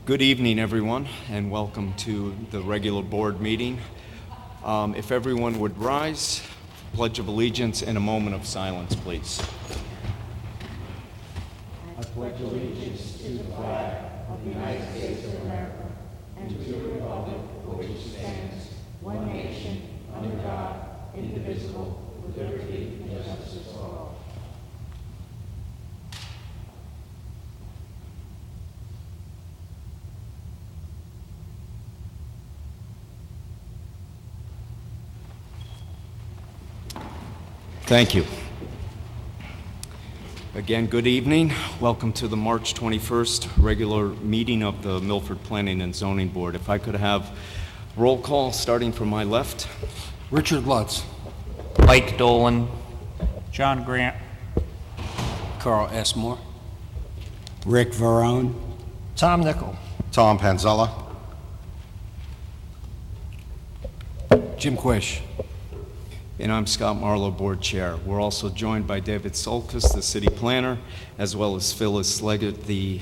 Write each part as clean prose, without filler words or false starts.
Good evening, everyone, and welcome to the regular board meeting. If everyone would rise, Pledge of Allegiance, and a moment of silence, please. I pledge allegiance to the flag of the United States of America and to the republic for which it stands, one nation, under God, indivisible, with liberty and justice for all. Thank you. Again, good evening. Welcome to the March 21st regular meeting of the Milford Planning and Zoning Board. If I could have roll call starting from my left. Richard Lutz. Mike Dolan. John Grant. Carl S. Moore. Rick Verone. Tom Nickel. Tom Panzella. Jim Quish. And I'm Scott Marlowe, Board Chair. We're also joined by David Solkis, the City Planner, as well as Phyllis Leggett, the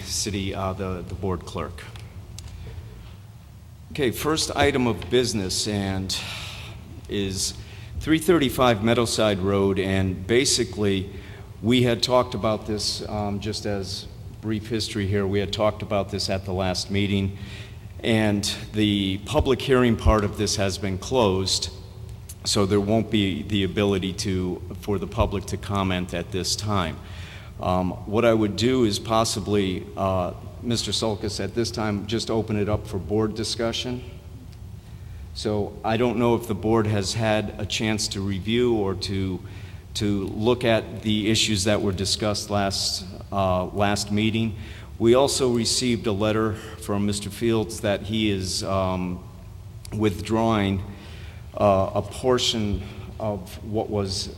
Board Clerk. Okay, first item of business is 335 Meadowside Road, and basically we had talked about this, just as brief history here, we had talked about this at the last meeting, and the public hearing part of this has been closed. So there won't be the ability for the public to comment at this time. What I would do is possibly, Mr. Solkis, at this time, just open it up for board discussion. So I don't know if the board has had a chance to review or to look at the issues that were discussed last meeting. We also received a letter from Mr. Fields that he is withdrawing a portion of what was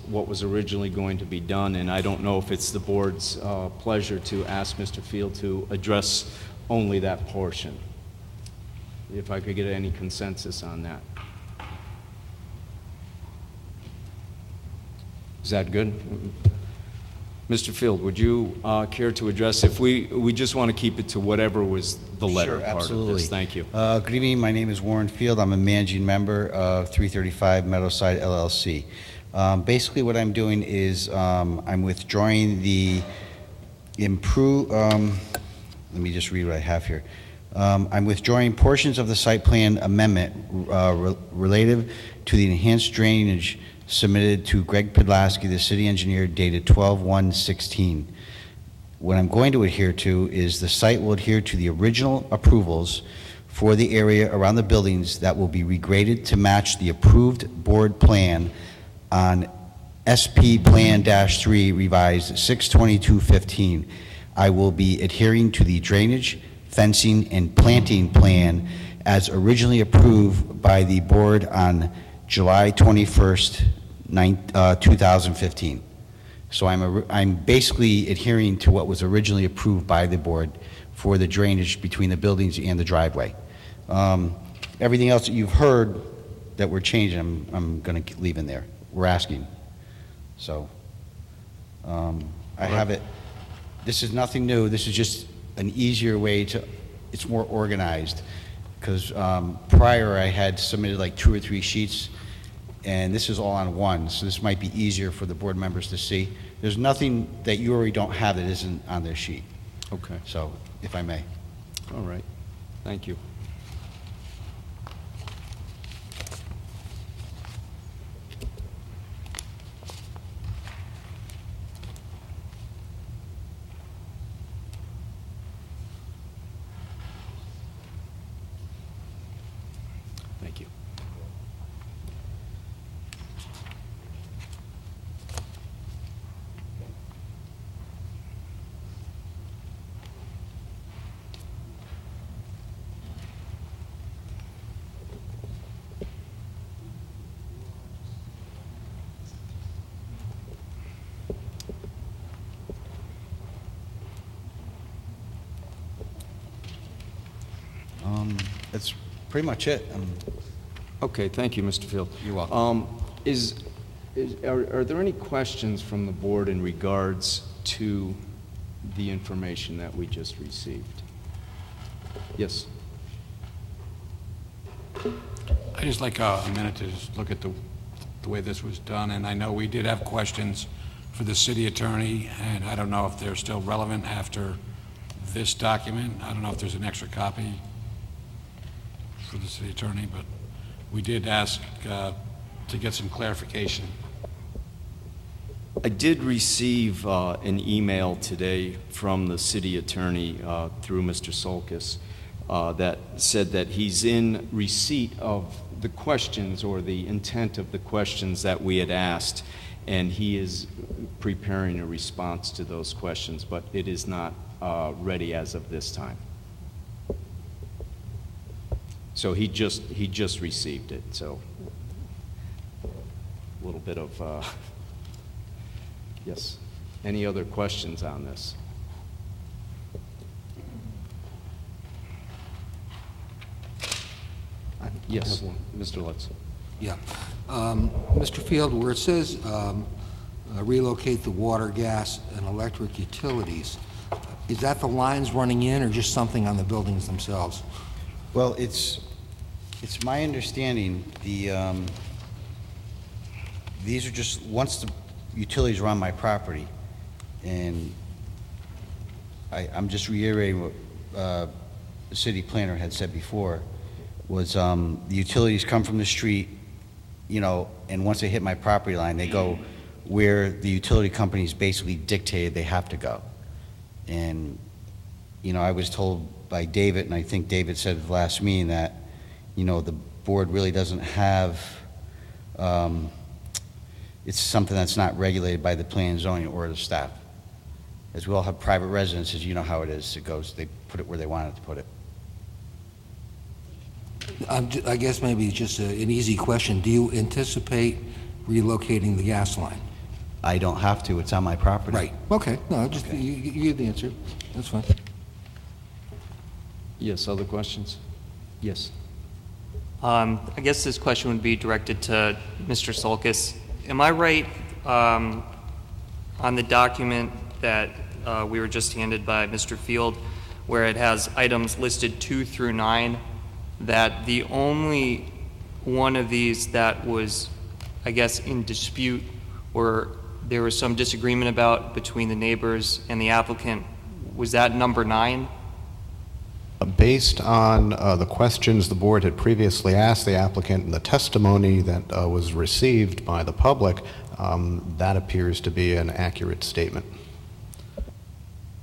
originally going to be done, and I don't know if it's the board's pleasure to ask Mr. Field to address only that portion. If I could get any consensus on that. Is that good? Mr. Field, would you care to address, if we just want to keep it to whatever was the letter part of this. Thank you. Good evening. My name is Warren Field. I'm a managing member of 335 Meadowside LLC. Basically what I'm doing is I'm withdrawing the let me just read what I have here. I'm withdrawing portions of the site plan amendment related to the enhanced drainage submitted to Greg Podlasky, the city engineer, dated 12/1/16. What I'm going to adhere to is the site will adhere to the original approvals for the area around the buildings that will be regraded to match the approved board plan on SP Plan-3 revised 6/22/15. I will be adhering to the drainage, fencing, and planting plan as originally approved by the board on July 21st, 2015. So I'm basically adhering to what was originally approved by the board for the drainage between the buildings and the driveway. Everything else that you've heard that we're changing, I'm going to leave in there. We're asking. So I have it. This is nothing new. This is just an easier way to, it's more organized. Because prior I had submitted like 2 or 3 sheets, and this is all on one, so this might be easier for the board members to see. There's nothing that you already don't have that isn't on their sheet. Okay. So, if I may. All right. Thank you. Thank you. That's pretty much it. Okay, thank you, Mr. Field. You're welcome. Are there any questions from the board in regards to the information that we just received? Yes. I'd just like a minute to just look at the way this was done, and I know we did have questions for the city attorney, and I don't know if they're still relevant after this document. I don't know if there's an extra copy for the city attorney, but we did ask to get some clarification. I did receive an email today from the city attorney through Mr. Solkis that said that he's in receipt of the questions or the intent of the questions that we had asked, and he is preparing a response to those questions, but it is not ready as of this time. So he just received it, so a little bit of yes. Any other questions on this? Yes, Mr. Lutz. Yeah. Mr. Field, where it says relocate the water, gas, and electric utilities, is that the lines running in or just something on the buildings themselves? Well, it's my understanding, these are just, once the utilities are on my property, and I'm just reiterating what the city planner had said before, was the utilities come from the street, you know, and once they hit my property line, they go where the utility companies basically dictated they have to go. And, you know, I was told by David, and I think David said at the last meeting that, you know, the board really doesn't have, it's something that's not regulated by the planning and zoning or the staff. As we all have private residences, you know how it is. It goes, they put it where they wanted to put it. I guess maybe just an easy question. Do you anticipate relocating the gas line? I don't have to, it's on my property. Right. Okay. No, just Okay. you give the answer. That's fine. Yes, other questions? Yes. I guess this question would be directed to Mr. Solkis. Am I right on the document that we were just handed by Mr. Field, where it has items listed 2 through 9, that the only one of these that was, I guess, in dispute, or there was some disagreement about between the neighbors and the applicant, was that number 9? Based on the questions the board had previously asked the applicant and the testimony that was received by the public, that appears to be an accurate statement.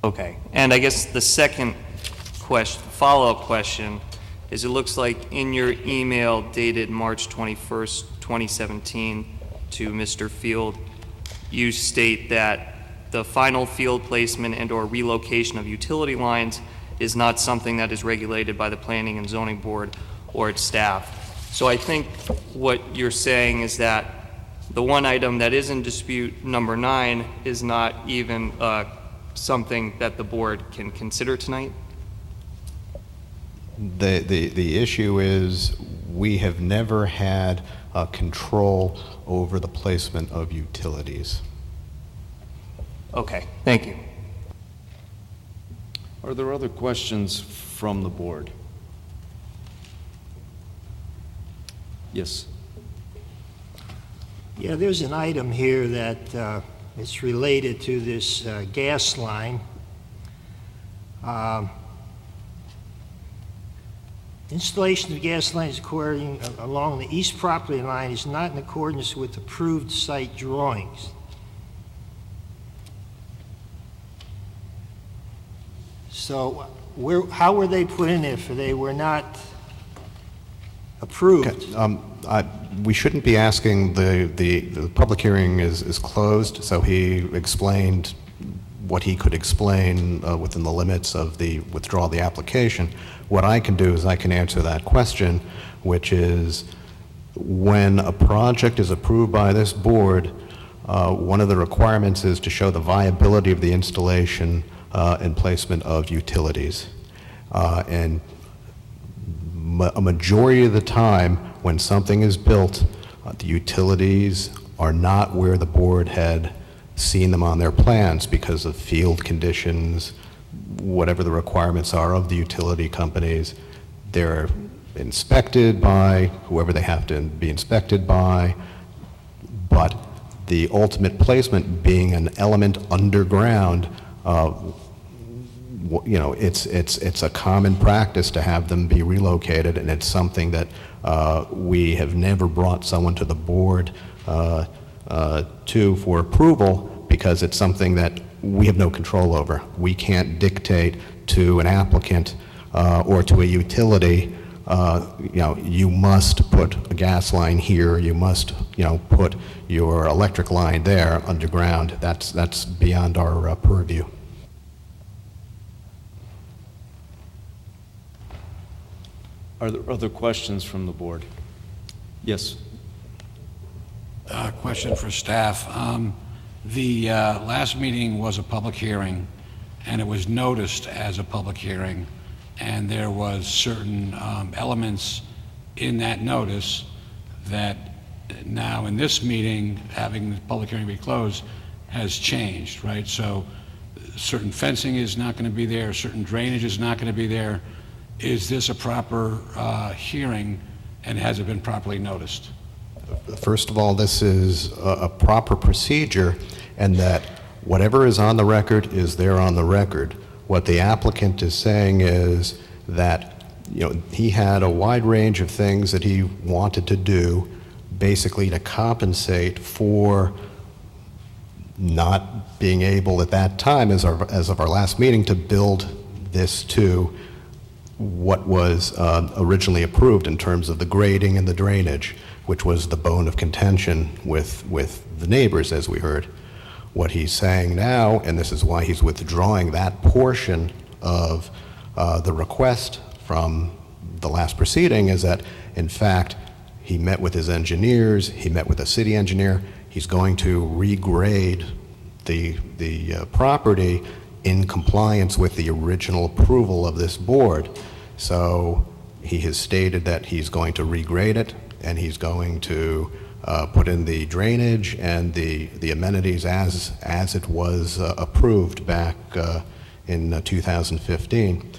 Okay. And I guess the second question, follow-up question, is it looks like in your email dated March 21st, 2017 to Mr. Field, you state that the final field placement and or relocation of utility lines is not something that is regulated by the Planning and Zoning Board or its staff. So I think what you're saying is that the one item that is in dispute, number 9, is not even something that the board can consider tonight? The issue is we have never had control over the placement of utilities. Okay, thank you. Are there other questions from the board? Yes. Yeah, there's an item here that is related to this gas line. Installation of gas lines along the east property line is not in accordance with approved site drawings. So how were they put in if they were not approved? Okay, we shouldn't be asking, the public hearing is closed, so he explained what he could explain within the limits of the withdrawal of the application. What I can do is I can answer that question, which is when a project is approved by this board, one of the requirements is to show the viability of the installation and placement of utilities. And a majority of the time when something is built, the utilities are not where the board had seen them on their plans because of field conditions, whatever the requirements are of the utility companies. They're inspected by whoever they have to be inspected by, but the ultimate placement being an element underground, it's a common practice to have them be relocated, and it's something that we have never brought someone to the board for approval, because it's something that we have no control over. We can't dictate to an applicant or to a utility, you must put a gas line here, you must, put your electric line there underground. That's beyond our purview. Are there other questions from the board? Yes. Question for staff. The last meeting was a public hearing, and it was noticed as a public hearing, and there was certain elements in that notice that now in this meeting, having the public hearing be closed, has changed, right? So certain fencing is not going to be there, certain drainage is not going to be there. Is this a proper hearing, and has it been properly noticed? First of all, this is a proper procedure, and that whatever is on the record is there on the record. What the applicant is saying is that, he had a wide range of things that he wanted to do, basically to compensate for not being able at that time, as of our last meeting, to build this to what was originally approved in terms of the grading and the drainage, which was the bone of contention with the neighbors, as we heard. What he's saying now, and this is why he's withdrawing that portion of the request from the last proceeding, is that, in fact, he met with his engineers, he met with a city engineer, he's going to regrade the property in compliance with the original approval of this board. So he has stated that he's going to regrade it, and he's going to put in the drainage and the amenities as it was approved back in 2015.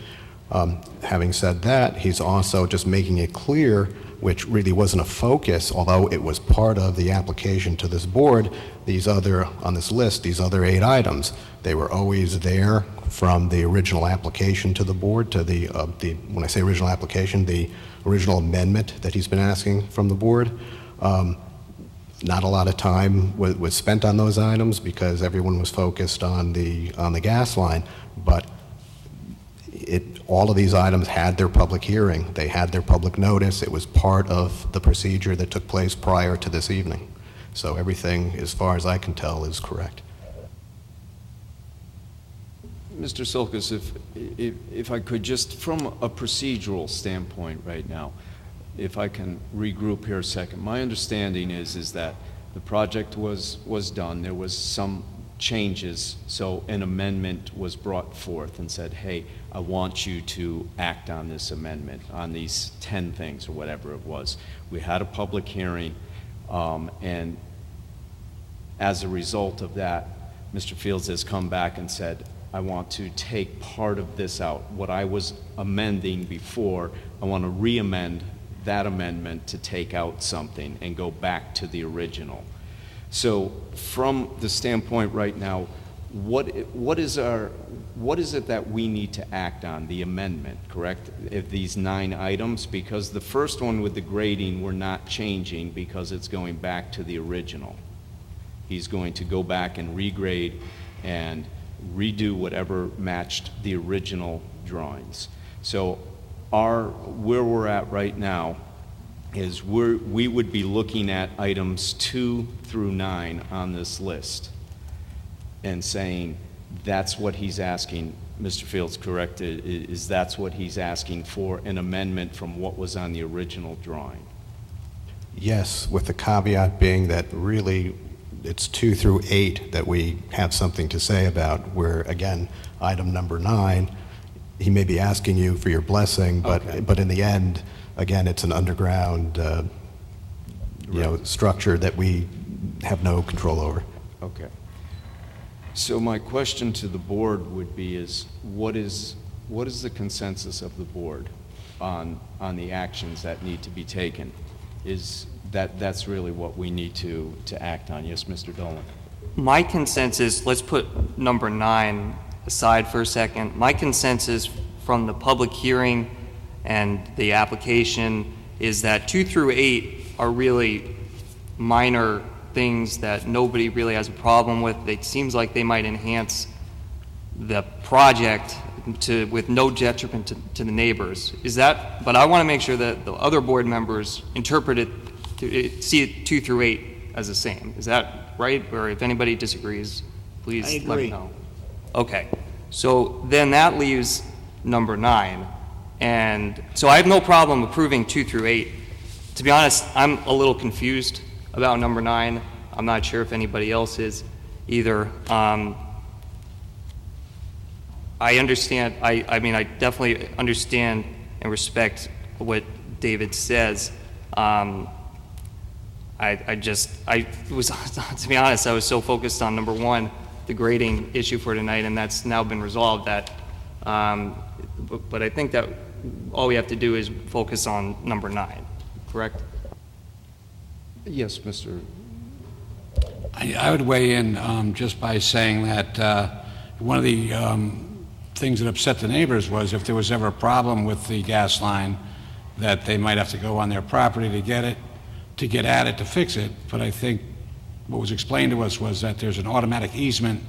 Having said that, he's also just making it clear, which really wasn't a focus, although it was part of the application to this board, on this list, these other 8 items, they were always there from the original application to the board to when I say original application, the original amendment that he's been asking from the board. Not a lot of time was spent on those items because everyone was focused on the gas line, but all of these items had their public hearing. They had their public notice. It was part of the procedure that took place prior to this evening. So everything, as far as I can tell, is correct. Mr. Silkus, if I could just, from a procedural standpoint right now, if I can regroup here a second. My understanding is that the project was done. There was some changes, so an amendment was brought forth and said, hey, I want you to act on this amendment, on these 10 things or whatever it was. We had a public hearing, and as a result of that, Mr. Fields has come back and said, I want to take part of this out. What I was amending before, I want to re-amend that amendment to take out something and go back to the original. So from the standpoint right now, what is it that we need to act on? The amendment, correct? If these 9 items, because the first one with the grading we're not changing because it's going back to the original. He's going to go back and regrade and redo whatever matched the original drawings. So where we're at right now is we would be looking at items 2 through 9 on this list and saying that's what he's asking. Mr. Fields, correct, is that's what he's asking for, an amendment from what was on the original drawing? Yes, with the caveat being that really it's 2 through 8 that we have something to say about, where, again, item number 9, he may be asking you for your blessing, but in the end, again, it's an underground structure that we have no control over. Okay. So my question to the board would be what is the consensus of the board on the actions that need to be taken? That's really what we need to act on. Yes, Mr. Dolan? My consensus, let's put number 9 aside for a second. My consensus from the public hearing and the application is that 2 through 8 are really minor things that nobody really has a problem with. It seems like they might enhance the project with no detriment to the neighbors. But I want to make sure that the other board members see it 2 through 8 as the same. Is that right? Or if anybody disagrees, please I let me agree. know. Okay, so then that leaves number 9. And so I have no problem approving 2 through 8. To be honest, I'm a little confused about number 9. I'm not sure if anybody else is either. I understand, I mean, I definitely understand and respect what David says. I was, to be honest, I was so focused on number 1, the grading issue for tonight, and that's now been resolved that, but I think that all we have to do is focus on number 9, correct? Yes, Mr. I would weigh in just by saying that one of the things that upset the neighbors was if there was ever a problem with the gas line, that they might have to go on their property to get at it to fix it. But I think what was explained to us was that there's an automatic easement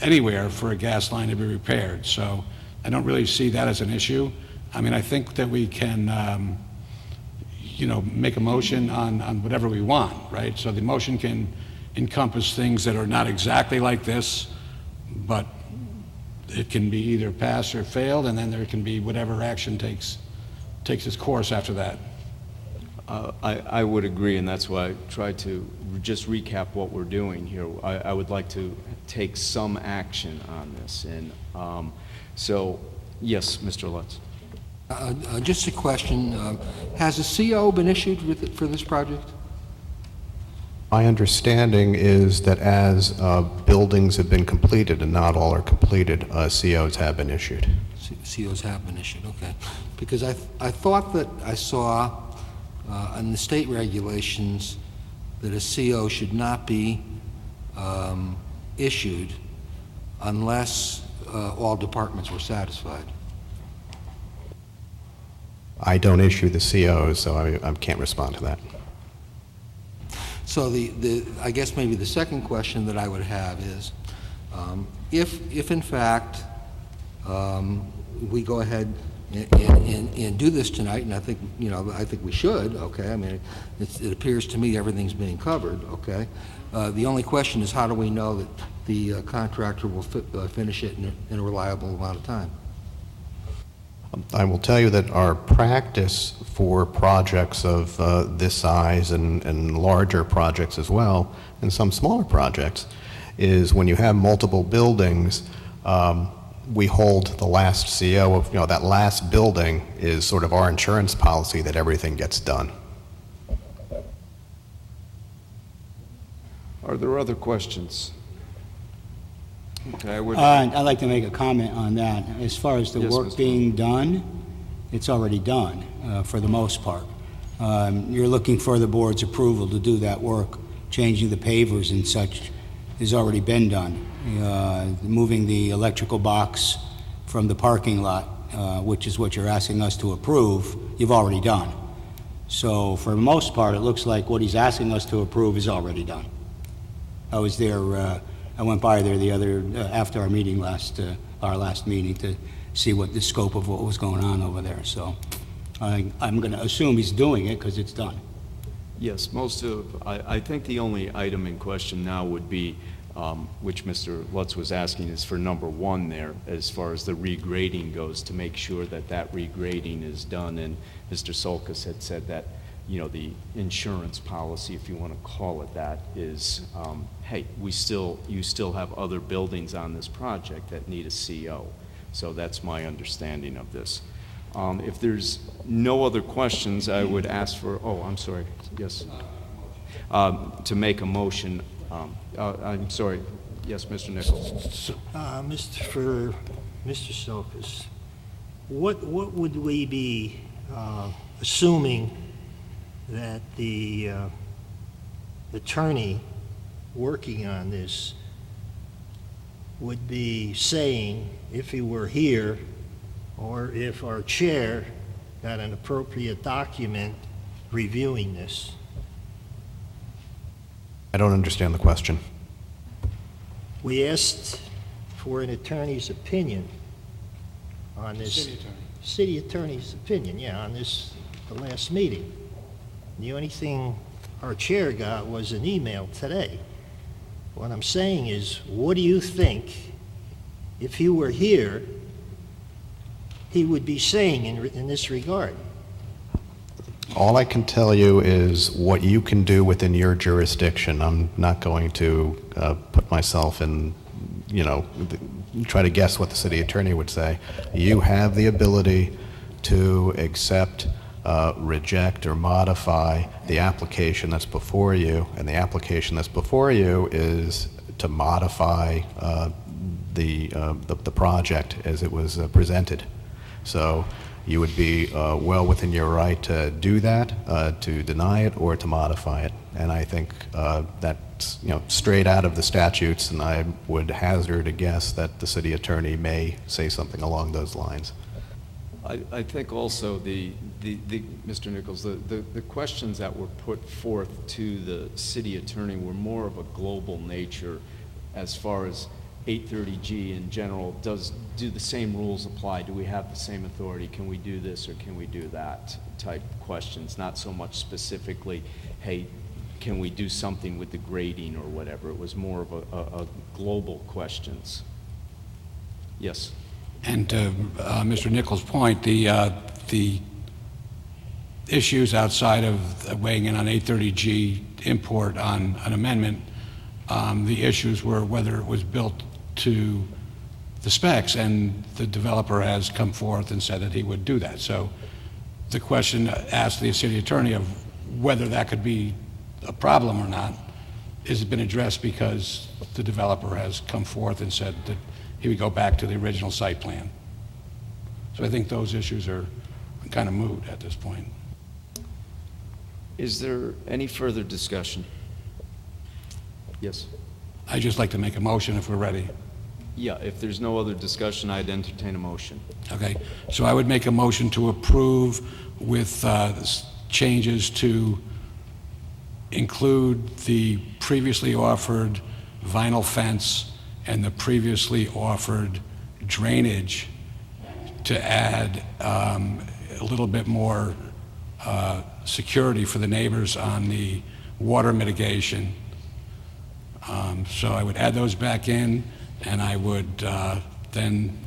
anywhere for a gas line to be repaired. So I don't really see that as an issue. I mean, I think that we can make a motion on whatever we want, right? So the motion can encompass things that are not exactly like this, but it can be either passed or failed, and then there can be whatever action takes its course after that. I would agree, and that's why I tried to just recap what we're doing here. I would like to take some action on this, and so, yes, Mr. Lutz. Just a question. Has a CO been issued for this project? My understanding is that as buildings have been completed, and not all are completed, COs have been issued. COs have been issued, okay. Because I thought that I saw in the state regulations that a CO should not be issued unless all departments were satisfied. I don't issue the COs, so I can't respond to that. So I guess maybe the second question that I would have is, if in fact we go ahead and do this tonight, and I think we should, okay, I mean, it appears to me everything's being covered, okay. The only question is, how do we know that the contractor will finish it in a reliable amount of time? I will tell you that our practice for projects of this size and larger projects as well, and some smaller projects, is when you have multiple buildings, we hold the last CO of, that last building is sort of our insurance policy that everything gets done. Are there other questions? Okay, I would. I'd like to make a comment on that. As far as the Yes, work Mr. being done, it's already done for the most part. You're looking for the board's approval to do that work. Changing the pavers and such has already been done. Moving the electrical box from the parking lot, which is what you're asking us to approve, you've already done. So for the most part, it looks like what he's asking us to approve is already done. I was there, I went by there after our meeting our last meeting to see what the scope of what was going on over there. So I'm going to assume he's doing it because it's done. Yes, I think the only item in question now would be, which Mr. Lutz was asking, is for number 1 there, as far as the regrading goes, to make sure that regrading is done. And Mr. Solkis had said that, the insurance policy, if you want to call it that, is, hey, you still have other buildings on this project that need a CO. So that's my understanding of this. If there's no other questions, I would ask for, I'm sorry, yes. To make a motion, I'm sorry, Yes, Mr. Nichols. For Mr. Sokas, what would we be assuming that the attorney working on this would be saying if he were here, or if our chair got an appropriate document reviewing this? I don't understand the question. We asked for an attorney's opinion on this. City attorney. City attorney's opinion, yeah, on this, the last meeting. The only thing our chair got was an email today. What I'm saying is, what do you think, if he were here, he would be saying in this regard? All I can tell you is what you can do within your jurisdiction. I'm not going to put myself in, try to guess what the city attorney would say. You have the ability to accept, reject, or modify the application that's before you, and the application that's before you is to modify the project as it was presented. So you would be well within your right to do that, to deny it, or to modify it. And I think that's straight out of the statutes, and I would hazard a guess that the city attorney may say something along those lines. I think also Mr. Nichols, the questions that were put forth to the city attorney were more of a global nature as far as 830G in general. Do the same rules apply? Do we have the same authority? Can we do this or can we do that type questions? Not so much specifically, hey, can we do something with the grading or whatever? It was more of a global questions. Yes. And to Mr. Nichols' point, the issues outside of weighing in on 830G import on an amendment, the issues were whether it was built to the specs, and the developer has come forth and said that he would do that. So the question asked the city attorney of whether that could be a problem or not has been addressed because the developer has come forth and said that he would go back to the original site plan. So I think those issues are kind of moot at this point. Is there any further discussion? Yes. I'd just like to make a motion if we're ready. Yeah, if there's no other discussion, I'd entertain a motion. Okay, so I would make a motion to approve with changes to include the previously offered vinyl fence and the previously offered drainage, to add a little bit more security for the neighbors on the water mitigation. So I would add those back in, and I would then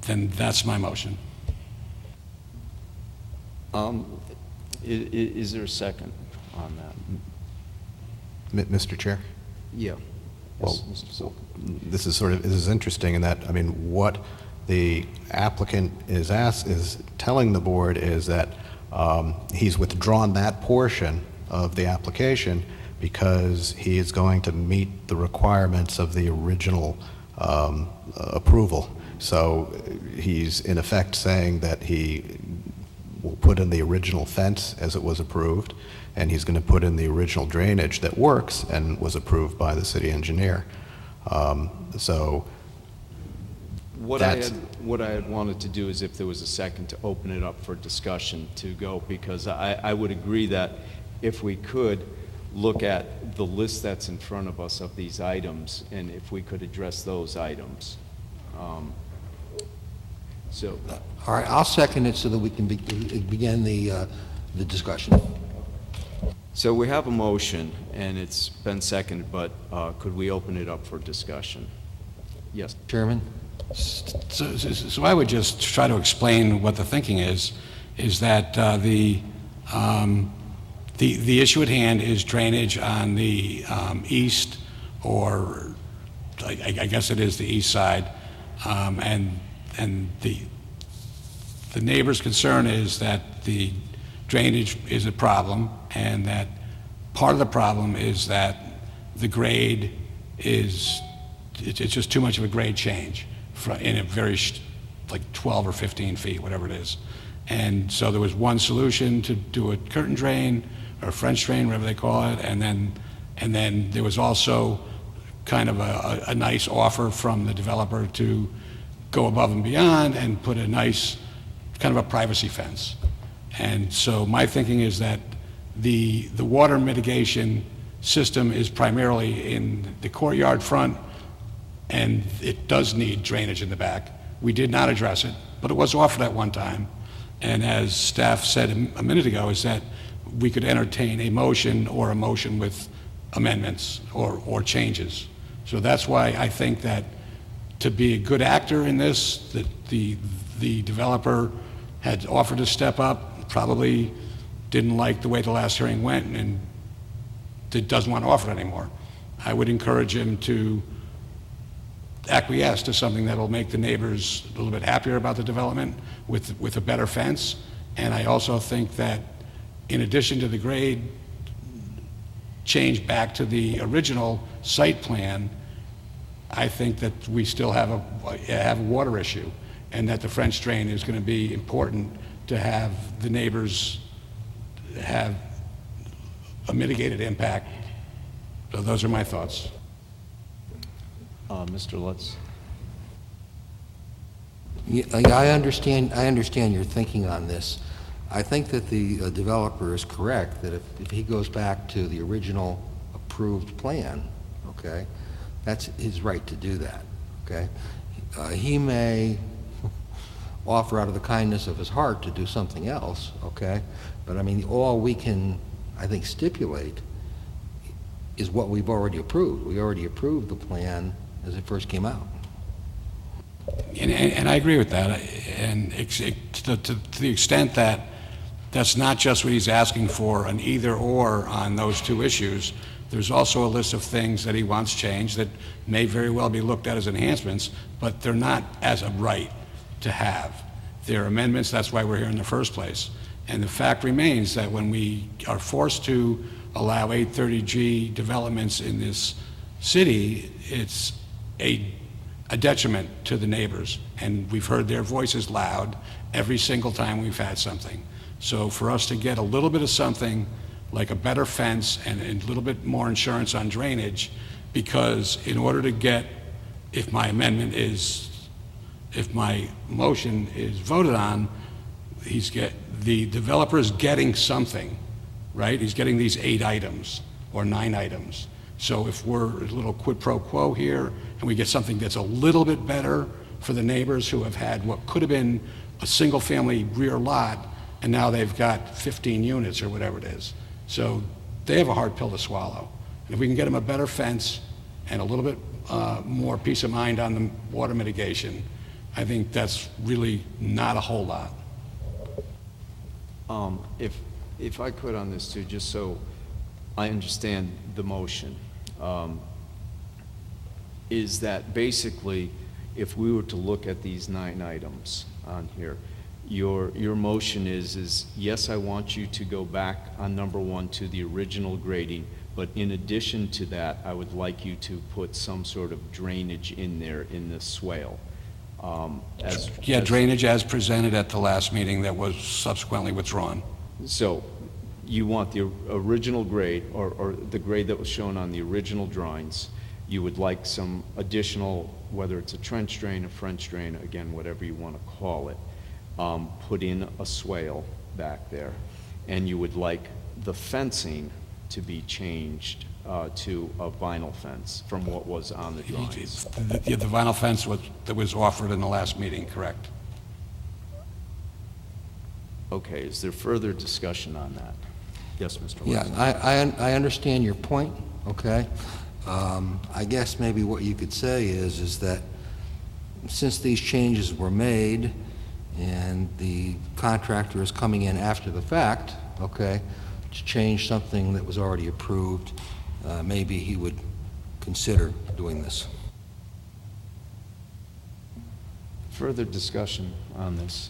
that's my motion. Is there a second on that? Mr. Chair? Yeah. Well, Yes, Mr. Silk. This is interesting in that, I mean, what the applicant is telling the board is that he's withdrawn that portion of the application because he is going to meet the requirements of the original approval. So he's in effect saying that he will put in the original fence as it was approved, and he's going to put in the original drainage that works and was approved by the city engineer. So What I had wanted to do is, if there was a second, to open it up for discussion to go, because I would agree that if we could look at the list that's in front of us of these items, and if we could address those items. So, All right, I'll second it so that we can begin the discussion. so we have a motion, and it's been seconded, but could we open it up for discussion? Yes. Chairman? So I would just try to explain what the thinking is that the issue at hand is drainage on the east, or I guess it is the east side, and the neighbor's concern is that the drainage is a problem, and that part of the problem is that the grade it's just too much of a grade change in a very, like 12 or 15 feet, whatever it is. And so there was one solution to do a curtain drain or a French drain, whatever they call it, and then there was also kind of a nice offer from the developer to go above and beyond and put a nice, kind of a privacy fence. And so my thinking is that the water mitigation system is primarily in the courtyard front, and it does need drainage in the back. We did not address it, but it was offered at one time. And as staff said a minute ago, is that we could entertain a motion or a motion with amendments or changes. So that's why I think that to be a good actor in this, that the developer had offered to step up, probably didn't like the way the last hearing went, and doesn't want to offer it anymore. I would encourage him to acquiesce to something that'll make the neighbors a little bit happier about the development with a better fence. And I also think that in addition to the grade change back to the original site plan, I think that we still have a water issue, and that the French drain is going to be important to have the neighbors have a mitigated impact. So those are my thoughts. Mr. Lutz? Yeah, I understand your thinking on this. I think that the developer is correct, that if he goes back to the original approved plan, okay, that's his right to do that, okay? He may offer out of the kindness of his heart to do something else, okay? But I mean, all we can, I think, stipulate is what we've already approved. We already approved the plan as it first came out. And I agree with that. And to the extent that that's not just what he's asking for, an either or on those two issues, there's also a list of things that he wants changed that may very well be looked at as enhancements, but they're not as a right to have. They're amendments, that's why we're here in the first place. And the fact remains that when we are forced to allow 830G developments in this city, it's a detriment to the neighbors. And we've heard their voices loud every single time we've had something. So for us to get a little bit of something like a better fence and a little bit more insurance on drainage, because in order to get, if my motion is voted on, the developer is getting something, right? He's getting these 8 items or 9 items. So if we're a little quid pro quo here and we get something that's a little bit better for the neighbors who have had what could have been a single family rear lot, and now they've got 15 units or whatever it is. So they have a hard pill to swallow. And if we can get them a better fence and a little bit more peace of mind on the water mitigation, I think that's really not a whole lot. If I could on this too, just so I understand the motion, is that basically if we were to look at these 9 items on here, your motion is yes, I want you to go back on number 1 to the original grading, but in addition to that, I would like you to put some sort of drainage in there in the swale. Drainage as presented at the last meeting that was subsequently withdrawn. So you want the original grade, or the grade that was shown on the original drawings. You would like some additional, whether it's a trench drain, a French drain, again, whatever you want to call it, put in a swale back there. And you would like the fencing to be changed to a vinyl fence from what was on the drawings. The vinyl fence that was offered in the last meeting, correct? Okay, is there further discussion on that? Yes, Mr. Yeah, Lutz. I understand your point, okay? I guess maybe what you could say is that since these changes were made and the contractor is coming in after the fact, okay, to change something that was already approved, maybe he would consider doing this. Further discussion on this?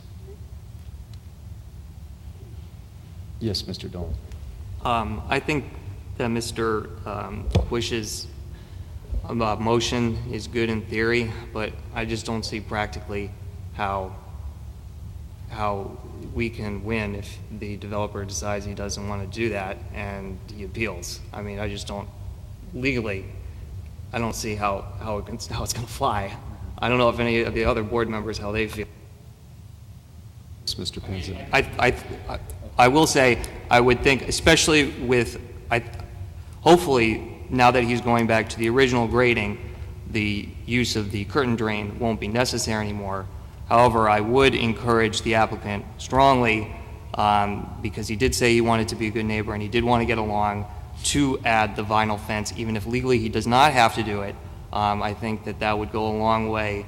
Yes, Mr. Dolan. I think that Mr. Bush's motion is good in theory, but I just don't see practically how we can win if the developer decides he doesn't want to do that and he appeals. I mean, I just don't, legally, I don't see how it's going to fly. I don't know if any of the other board members, how they feel. Yes, Mr. Panza. I will say, I would think, especially with, hopefully, now that he's going back to the original grading, the use of the curtain drain won't be necessary anymore. However, I would encourage the applicant strongly, because he did say he wanted to be a good neighbor and he did want to get along, to add the vinyl fence, even if legally he does not have to do it. I think that would go a long way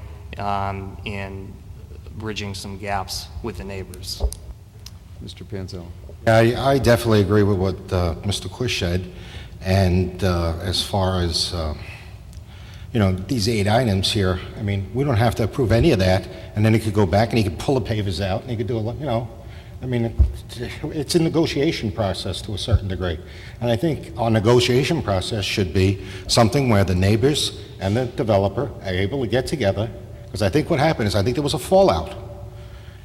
in bridging some gaps with the neighbors. Mr. Panzel. I definitely agree with what Mr. Quish said, and as far as, these 8 items here, I mean, we don't have to approve any of that, and then he could go back and he could pull the pavers out, and he could do I mean, it's a negotiation process to a certain degree. And I think our negotiation process should be something where the neighbors and the developer are able to get together, because I think what happened is, I think there was a fallout.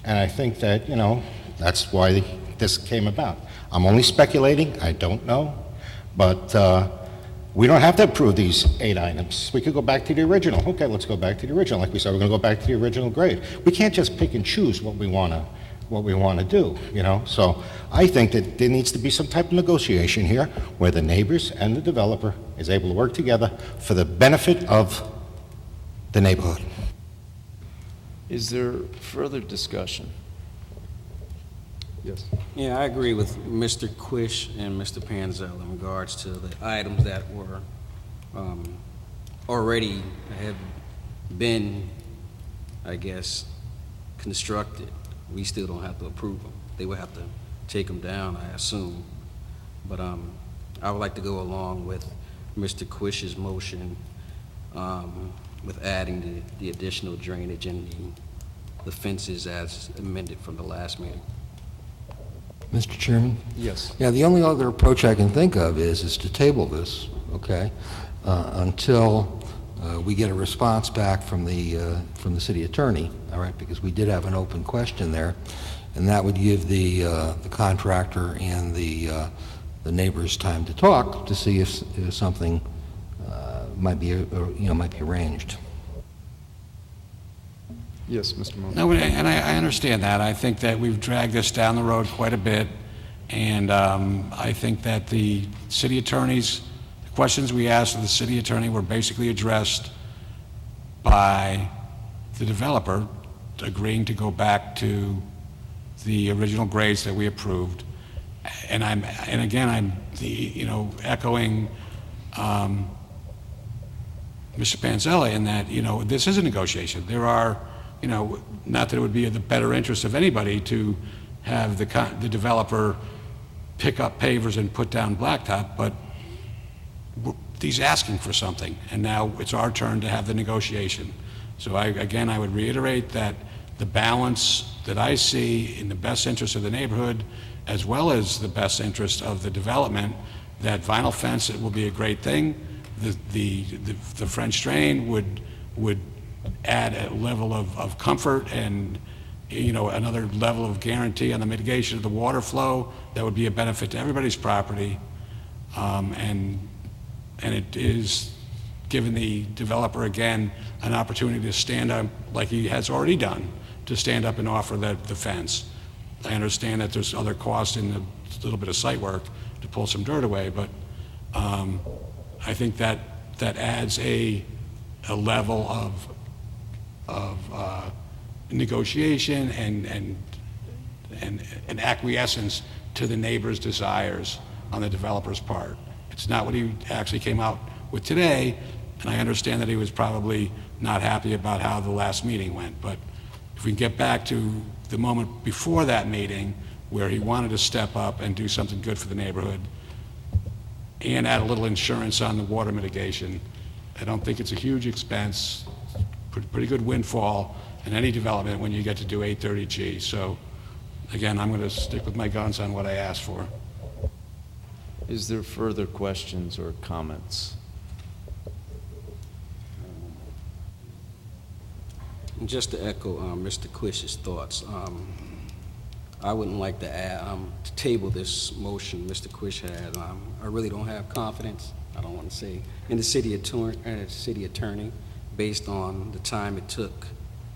And I think that, that's why this came about. I'm only speculating, I don't know, but we don't have to approve these 8 items. We could go back to the original. Okay, let's go back to the original. Like we said, we're going to go back to the original grade. We can't just pick and choose what we want to do, So I think that there needs to be some type of negotiation here where the neighbors and the developer is able to work together for the benefit of the neighborhood. Is there further discussion? Yes. Yeah, I agree with Mr. Quish and Mr. Panzel in regards to the items that were already have been, I guess, constructed. We still don't have to approve them. They would have to take them down, I assume. But I would like to go along with Mr. Quish's motion with adding the additional drainage and the fences as amended from the last meeting. Mr. Chairman? Yes. Yeah, the only other approach I can think of is to table this, okay, until we get a response back from the city attorney, all right, because we did have an open question there, and that would give the contractor and the neighbors time to talk to see if something might be arranged. Yes, Mr. Moore. No, and I understand that. I think that we've dragged this down the road quite a bit, and I think that the city attorneys, the questions we asked of the city attorney were basically addressed by the developer agreeing to go back to the original grades that we approved. And again, I'm echoing Mr. Panzella in that, this is a negotiation. There are, not that it would be in the better interest of anybody to have the developer pick up pavers and put down blacktop, but he's asking for something, and now it's our turn to have the negotiation. So I would reiterate that the balance that I see in the best interest of the neighborhood, as well as the best interest of the development, that vinyl fence, it will be a great thing. The French drain would add a level of comfort and another level of guarantee on the mitigation of the water flow that would be a benefit to everybody's property, and it is giving the developer again an opportunity to stand up like he has already done, to stand up and offer the fence. I understand that there's other costs in a little bit of site work to pull some dirt away, but I think that adds a level of negotiation and acquiescence to the neighbor's desires on the developer's part. It's not what he actually came out with today, and I understand that he was probably not happy about how the last meeting went, but if we can get back to the moment before that meeting where he wanted to step up and do something good for the neighborhood and add a little insurance on the water mitigation, I don't think it's a huge expense, pretty good windfall in any development when you get to do 830G. So again, I'm going to stick with my guns on what I asked for. Is there further questions or comments? Just to echo Mr. Quish's thoughts, I wouldn't like to to table this motion Mr. Quish had. I really don't have confidence, I don't want to say, in the city attorney based on the time it took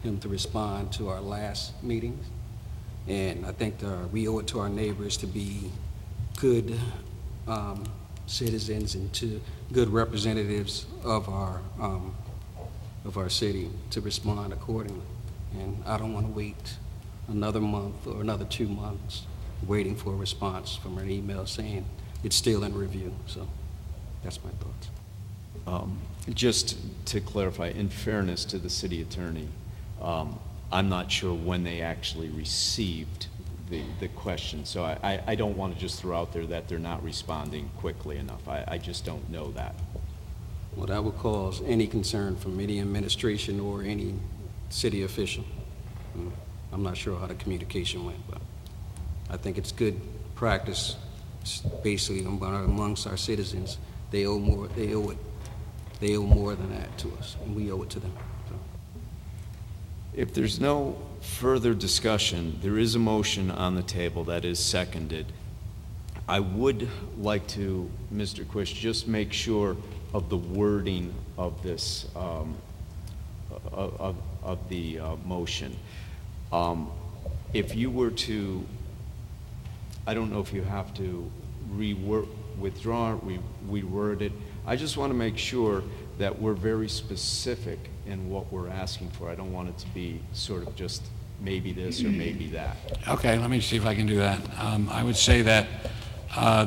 him to respond to our last meetings. And I think we owe it to our neighbors to be good citizens and to good representatives of our city to respond accordingly. And I don't want to wait another month or another 2 months waiting for a response from an email saying it's still in review. So that's my thoughts. Just to clarify, in fairness to the city attorney, I'm not sure when they actually received the question. So I don't want to just throw out there that they're not responding quickly enough. I just don't know that. Well, that would cause any concern from any administration or any city official. I'm not sure how the communication went, but I think it's good practice, basically amongst our citizens. They owe more. They owe more than that to us, and we owe it to them. So. If there's no further discussion, there is a motion on the table that is seconded. I would like to, Mr. Quish, just make sure of the wording of this, of the motion. If you were to, I don't know if you have to withdraw it, reword it. I just want to make sure that we're very specific in what we're asking for. I don't want it to be sort of just maybe this or maybe that. Okay, let me see if I can do that. I would say that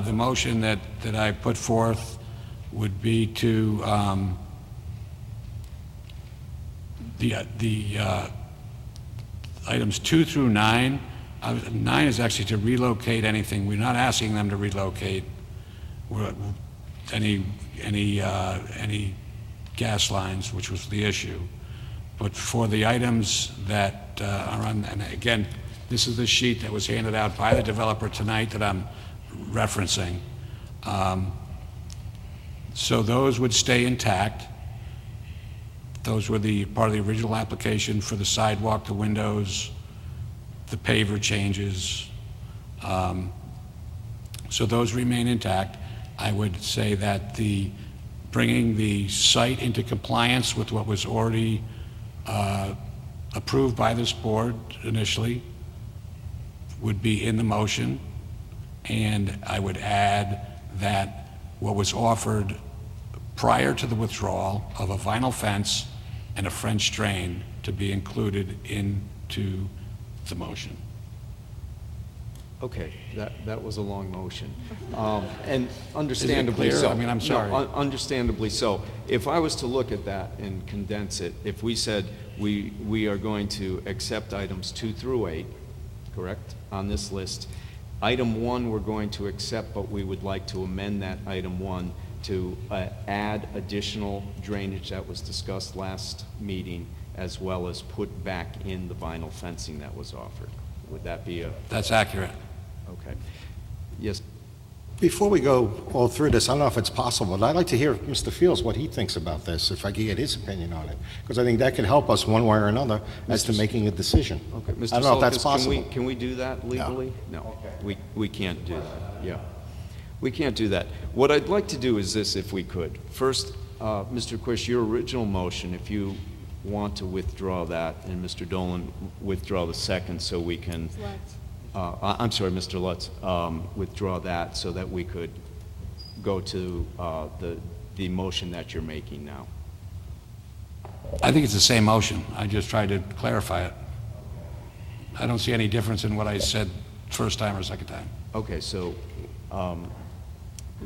the motion that I put forth would be to the items 2 through 9. 9 is actually to relocate anything. We're not asking them to relocate any gas lines, which was the issue. But for the items that are on, and again, this is the sheet that was handed out by the developer tonight that I'm referencing. So those would stay intact. Those were part of the original application for the sidewalk, the windows, the paver changes. So those remain intact. I would say that bringing the site into compliance with what was already approved by this board initially would be in the motion. And I would add that what was offered prior to the withdrawal of a vinyl fence and a French drain to be included into the motion. Okay, that was a long motion. And understandably clear? so. I mean, I'm sorry. No, understandably so. If I was to look at that and condense it, if we said we are going to accept items 2 through 8, correct, on this list, item 1 we're going to accept, but we would like to amend that item 1 to add additional drainage that was discussed last meeting, as well as put back in the vinyl fencing that was offered. Would that be a... That's accurate. Okay. Yes. Before we go all through this, I don't know if it's possible, but I'd like to hear Mr. Fields what he thinks about this, if I could get his opinion on it, because I think that could help us one way or another as to making a decision. Okay, Mr. I don't know if that's Sulkus, possible. Can we do that legally? No. We can't do that, yeah. We can't do that. What I'd like to do is this, if we could. First, Mr. Quish, your original motion, if you want to withdraw that, and Mr. Dolan withdraw the second so we can... I'm sorry, Mr. Lutz, withdraw that so that we could go to the motion that you're making now. I think it's the same motion. I just tried to clarify it. I don't see any difference in what I said first time or second time. Okay, so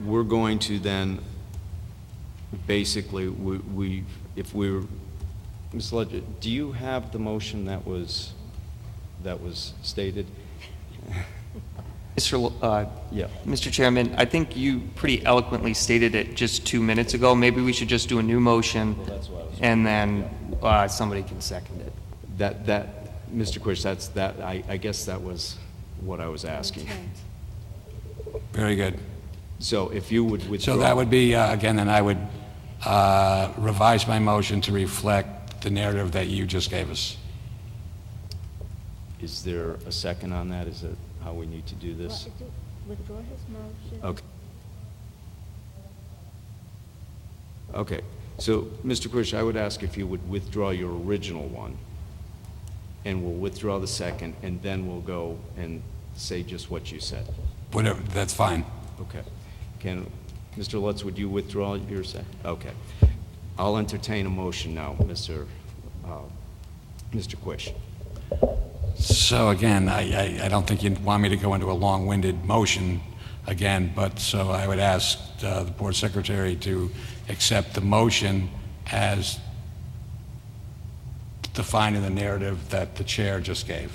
we're going to then basically, if we're, Ms. Ledger, do you have the motion that was stated? Yeah. Mr. Chairman, I think you pretty eloquently stated it just 2 minutes ago. Maybe we should just do a new motion, and then somebody can second it. That, Mr. Quish, I guess that was what I was asking. Very good. So if you would withdraw. So that would be, again, then I would revise my motion to reflect the narrative that you just gave us. Is there a second on that? Is that how we need to do this? Withdraw his motion. Okay. Okay, so, Mr. Kush, I would ask if you would withdraw your original one, and we'll withdraw the second, and then we'll go and say just what you said. Whatever, that's fine. Okay. Mr. Lutz, would you withdraw your second? Okay. I'll entertain a motion now, Mr. Quish. So again, I don't think you want me to go into a long-winded motion again, but so I would ask the board secretary to accept the motion as defined in the narrative that the chair just gave.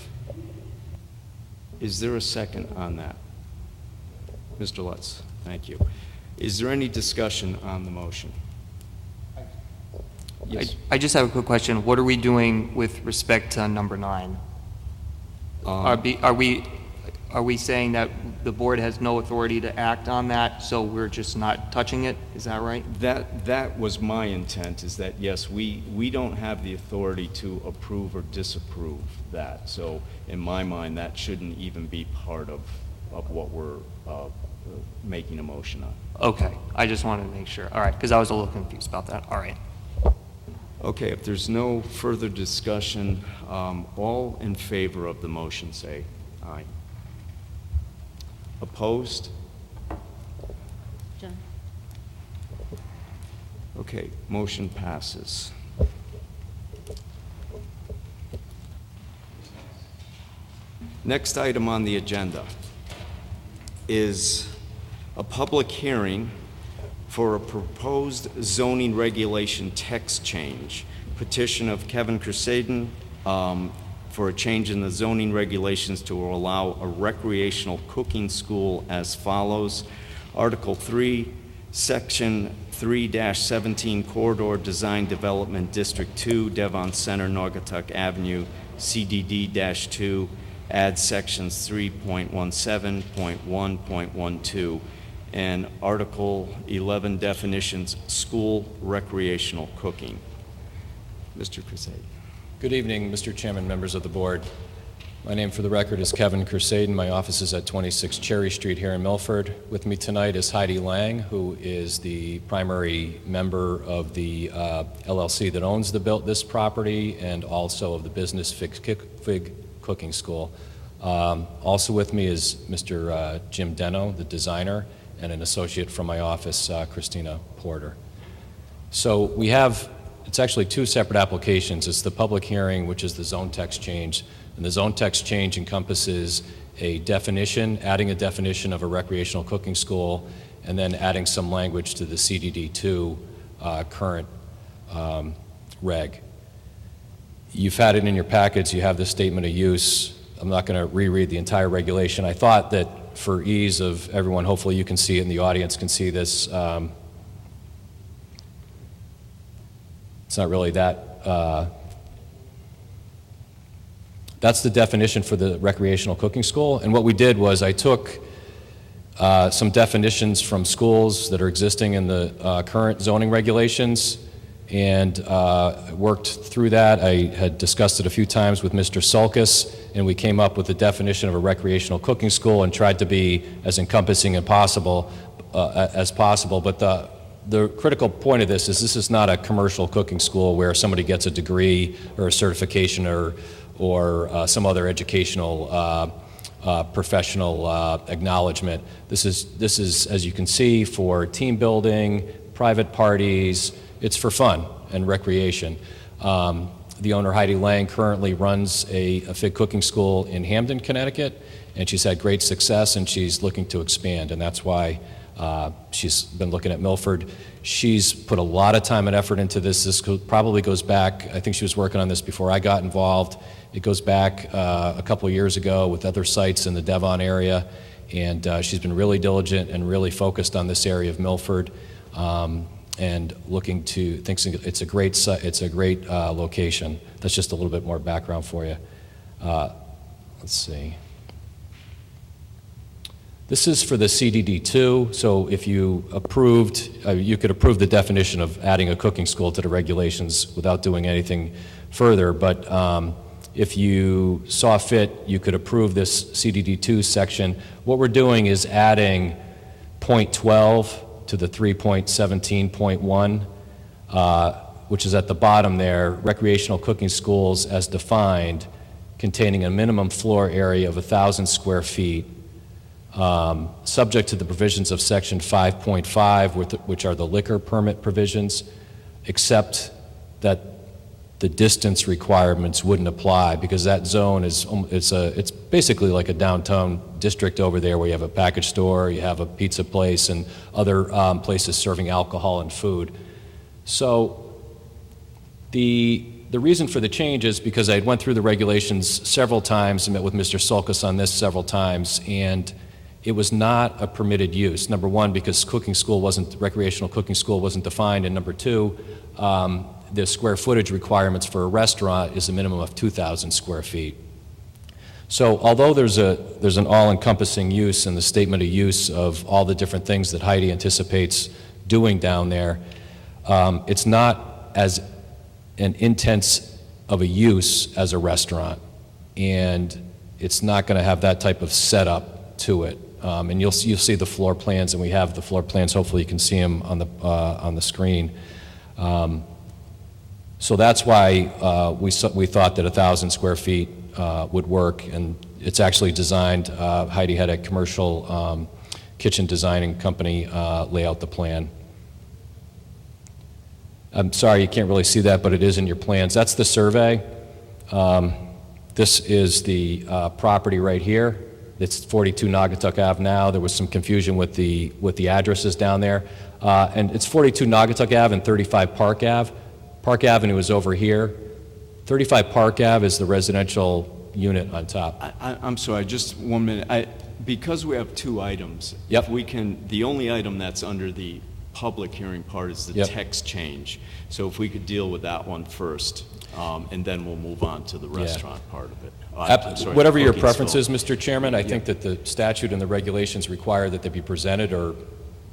Is there a second on that? Mr. Lutz, thank you. Is there any discussion on the motion? Yes. I just have a quick question. What are we doing with respect to number 9? Are we saying that the board has no authority to act on that, so we're just not touching it? Is that right? That was my intent, is that, yes, we don't have the authority to approve or disapprove that. So in my mind, that shouldn't even be part of what we're making a motion on. Okay, I just wanted to make sure. All right, because I was a little confused about that. All right. Okay, if there's no further discussion, all in favor of the motion say aye. Opposed? John? Okay, motion passes. Next item on the agenda is a public hearing for a proposed zoning regulation text change. Petition of Kevin Crusaden for a change in the zoning regulations to allow a recreational cooking school as follows. Article 3, Section 3-17 Corridor Design Development District 2, Devon Center, Naugatuck Avenue, CDD-2, add sections 3.17.1.12, and Article 11 definitions, school recreational cooking. Mr. Crusaden. Good evening, Mr. Chairman, members of the board. My name for the record is Kevin Crusaden. My office is at 26 Cherry Street here in Milford. With me tonight is Heidi Lang, who is the primary member of the LLC that owns this property and also of the Business Fig Cooking School. Also with me is Mr. Jim Deno, the designer, and an associate from my office, Christina Porter. So we have, it's actually 2 separate applications. It's the public hearing, which is the zone text change. And the zone text change encompasses a definition, adding a definition of a recreational cooking school, and then adding some language to the CDD2 current reg. You've had it in your packets. You have the statement of use. I'm not going to reread the entire regulation. I thought that for ease of everyone, hopefully you can see it and the audience can see this. It's not really that. That's the definition for the recreational cooking school. And what we did was I took some definitions from schools that are existing in the current zoning regulations and worked through that. I had discussed it a few times with Mr. Sulkus, and we came up with the definition of a recreational cooking school and tried to be as encompassing as possible. But the critical point of this is not a commercial cooking school where somebody gets a degree or a certification or some other educational professional acknowledgement. This is, as you can see, for team building, private parties. It's for fun and recreation. The owner, Heidi Lang, currently runs a fig cooking school in Hamden, Connecticut, and she's had great success, and she's looking to expand, and that's why she's been looking at Milford. She's put a lot of time and effort into this. This probably goes back, I think she was working on this before I got involved. It goes back a couple of years ago with other sites in the Devon area, and she's been really diligent and really focused on this area of Milford, and thinks it's a great location. That's just a little bit more background for you. Let's see. This is for the CDD2, so if you approved, you could approve the definition of adding a cooking school to the regulations without doing anything further, but if you saw fit, you could approve this CDD2 section. What we're doing is adding .12 to the 3.17.1, which is at the bottom there, recreational cooking schools as defined, containing a minimum floor area of 1,000 square feet, subject to the provisions of section 5.5, which are the liquor permit provisions, except that the distance requirements wouldn't apply, because that zone is, it's basically like a downtown district over there where you have a package store, you have a pizza place, and other places serving alcohol and food. So the reason for the change is because I went through the regulations several times and met with Mr. Sulkus on this several times, and it was not a permitted use. Number one, because recreational cooking school wasn't defined, and number two, the square footage requirements for a restaurant is a minimum of 2,000 square feet. So although there's an all-encompassing use in the statement of use of all the different things that Heidi anticipates doing down there, it's not as an intense of a use as a restaurant, and it's not going to have that type of setup to it. And you'll see the floor plans, and we have the floor plans. Hopefully you can see them on the screen. So that's why we thought that 1,000 square feet would work, and it's actually designed. Heidi had a commercial kitchen designing company lay out the plan. I'm sorry you can't really see that, but it is in your plans. That's the survey. This is the property right here. It's 42 Naugatuck Ave now. There was some confusion with the addresses down there. And it's 42 Naugatuck Ave and 35 Park Ave. Park Avenue is over here. 35 Park Ave is the residential unit on top. I'm sorry, just 1 minute. Because we have two items, Yep. if we can, the only item that's under the public hearing part is the Yep. text change. So if we could deal with that one first, and then we'll move on to the restaurant part of it. I'm sorry, Whatever your cooking preference school. is, Mr. Chairman, I think that the statute and the regulations require that they be presented or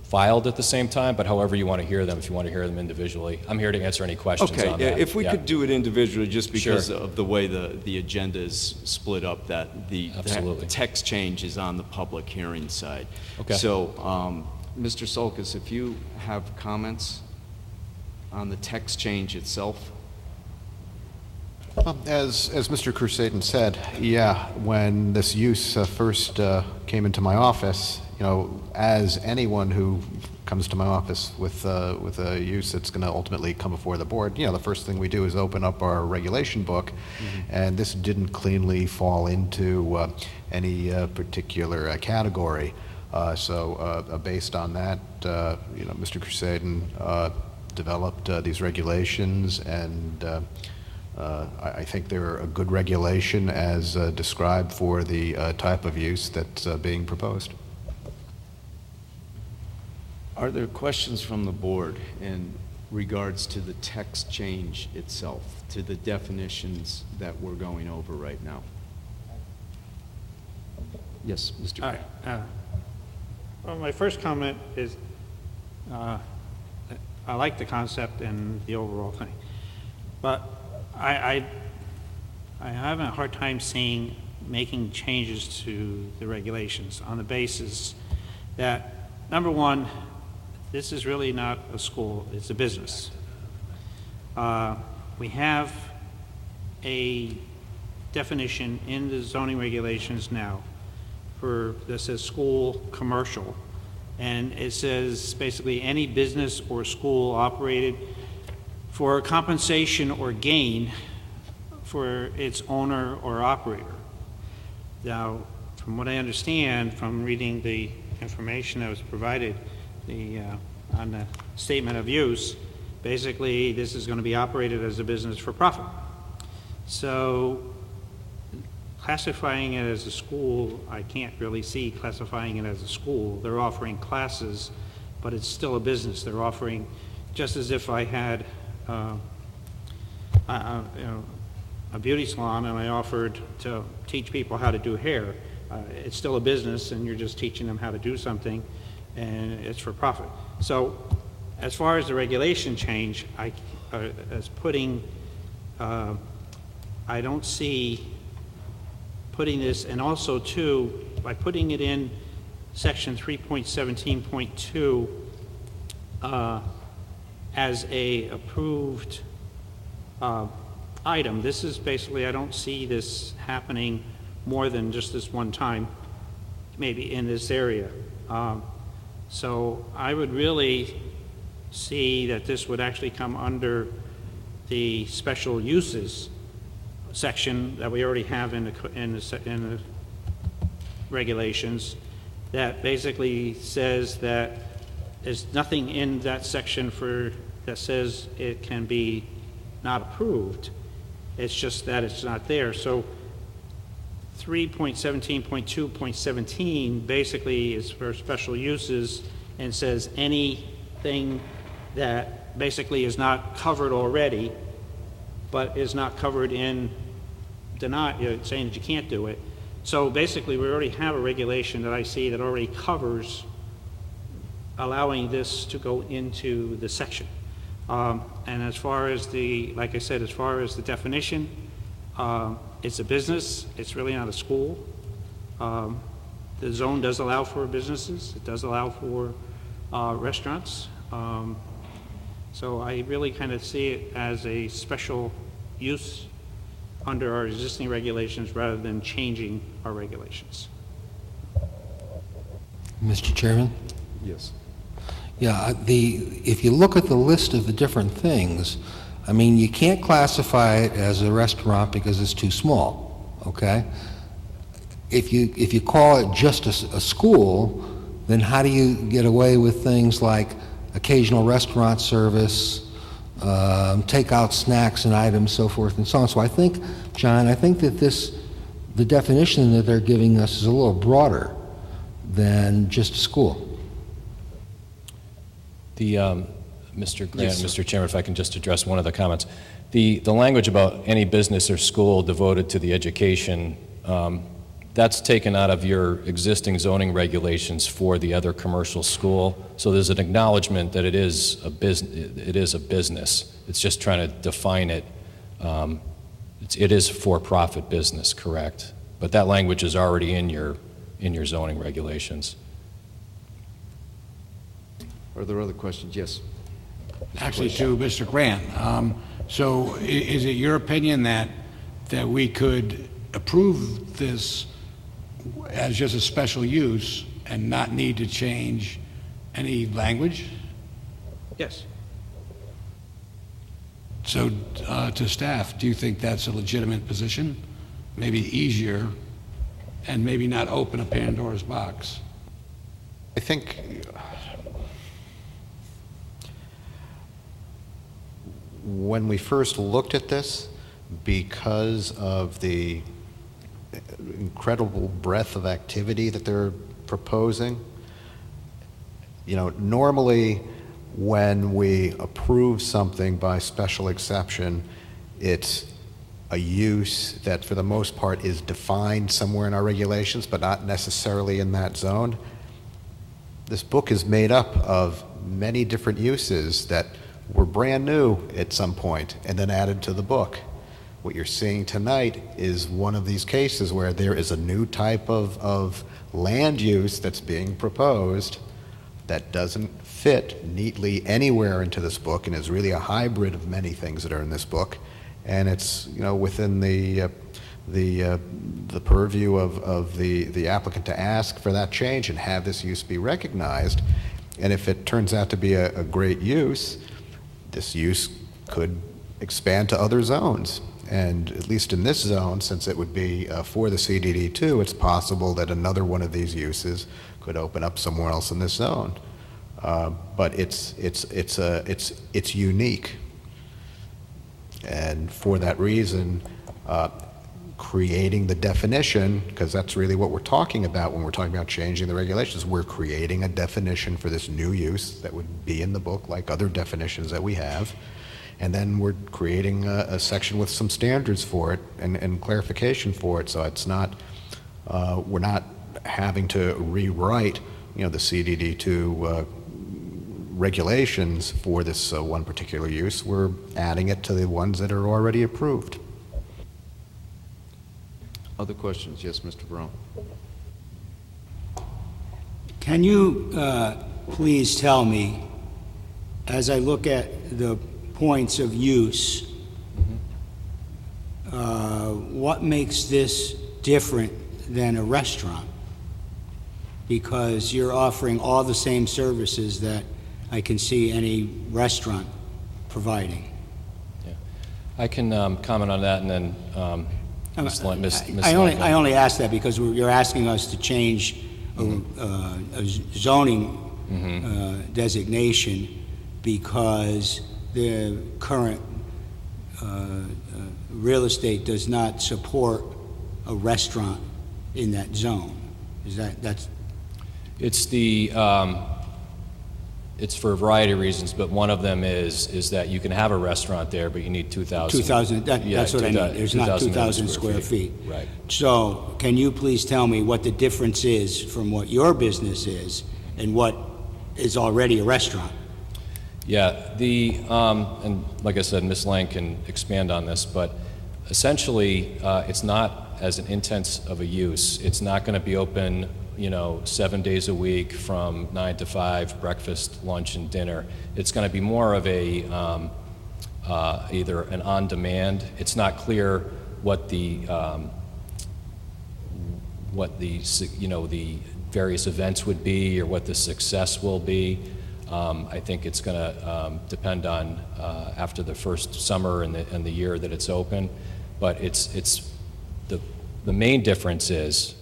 filed at the same time, but however you want to hear them, if you want to hear them individually. I'm here to answer any questions on Okay, that. if we Yeah. could do it individually, just because Sure. of the way the agenda is split up, that the Absolutely. text change is on the public hearing side. Okay. So, Mr. Sulkus, if you have comments on the text change itself? As Mr. Crusaden said, yeah, when this use first came into my office, you know, as anyone who comes to my office with a use that's going to ultimately come before the board, you know, the first thing we do is open up our regulation book, and this didn't cleanly fall into any particular category. So based on that, you know, Mr. Crusaden developed these regulations, and I think they're a good regulation as described for the type of use that's being proposed. Are there questions from the board in regards to the text change itself, to the definitions that we're going over right now? Yes, Mr. All right. Well, my first comment is I like the concept and the overall thing, but I'm having a hard time seeing making changes to the regulations on the basis that, number one, this is really not a school, it's a business. We have a definition in the zoning regulations now that says school commercial, and it says basically any business or school operated for compensation or gain for its owner or operator. Now, from what I understand from reading the information that was provided on the statement of use, basically this is going to be operated as a business for profit. So classifying it as a school, I can't really see classifying it as a school. They're offering classes, but it's still a business. They're offering, just as if I had a beauty salon and I offered to teach people how to do hair, It's still a business, and you're just teaching them how to do something, and it's for profit. So as far as the regulation change, as putting, I don't see putting this, and also too, by putting it in section 3.17.2 as a approved item, this is basically, I don't see this happening more than just this one time, maybe in this area. So I would really see that this would actually come under the special uses section that we already have in the regulations, that basically says that there's nothing in that section that says it can be not approved. It's just that it's not there. So 3.17.2.17 basically is for special uses and says anything that basically is not covered already, but is not covered in saying that you can't do it. So basically, we already have a regulation that I see that already covers allowing this to go into the section. And as far as like I said, as far as the definition, it's a business, it's really not a school. The zone does allow for businesses, it does allow for restaurants. So I really kind of see it as a special use under our existing regulations rather than changing our regulations. Mr. Chairman? Yes. Yeah, if you look at the list of the different things, I mean, you can't classify it as a restaurant because it's too small, okay? If you call it just a school, then how do you get away with things like occasional restaurant service, takeout snacks and items, so forth and so on? So I think, John, that the definition that they're giving us is a little broader than just a school. Mr. Grant, Yes, Mr. Chairman, if I can just address one of the comments. The language about any business or school devoted to the education, that's taken out of your existing zoning regulations for the other commercial school. So there's an acknowledgement that it is a business. It's just trying to define it. It is for-profit business, correct? But that language is already in your zoning regulations. Are there other questions? Yes. Actually, to Mr. Grant, so is it your opinion that we could approve this as just a special use and not need to change any language? Yes. So to staff, do you think that's a legitimate position? Maybe easier and maybe not open a Pandora's box? I think when we first looked at this, because of the incredible breadth of activity that they're proposing, normally when we approve something by special exception, it's a use that for the most part is defined somewhere in our regulations, but not necessarily in that zone. This book is made up of many different uses that were brand new at some point and then added to the book. What you're seeing tonight is one of these cases where there is a new type of land use that's being proposed that doesn't fit neatly anywhere into this book and is really a hybrid of many things that are in this book. And it's within the purview of the applicant to ask for that change and have this use be recognized. And if it turns out to be a great use, this use could expand to other zones. And at least in this zone, since it would be for the CDD2, it's possible that another one of these uses could open up somewhere else in this zone. But it's unique. And for that reason, creating the definition, because that's really what we're talking about when we're talking about changing the regulations, we're creating a definition for this new use that would be in the book like other definitions that we have. And then we're creating a section with some standards for it and clarification for it, so it's not We're not having to rewrite, the CDD2 regulations for this one particular use. We're adding it to the ones that are already approved. Other questions? Yes, Mr. Brown. Can you please tell me, as I look at the points of use, what makes this different than a restaurant? Because you're offering all the same services that I can see any restaurant providing. I can comment on that, and then Ms. I only ask that because you're asking us to change a zoning designation because the current real estate does not support a restaurant in that zone. That's... It's it's for a variety of reasons, but one of them is that you can have a restaurant there, but you need 2,000. 2,000, that's what I mean. There's not 2,000 square feet. Right. So can you please tell me what the difference is from what your business is and what is already a restaurant? Yeah, and like I said, Ms. Lang can expand on this, but essentially, it's not as an intense of a use. It's not going to be open 7 days a week from 9 to 5, breakfast, lunch, and dinner. It's going to be more of a either an on-demand. It's not clear what the various events would be or what the success will be. I think it's going to depend on after the first summer and the year that it's open. But it's the main difference is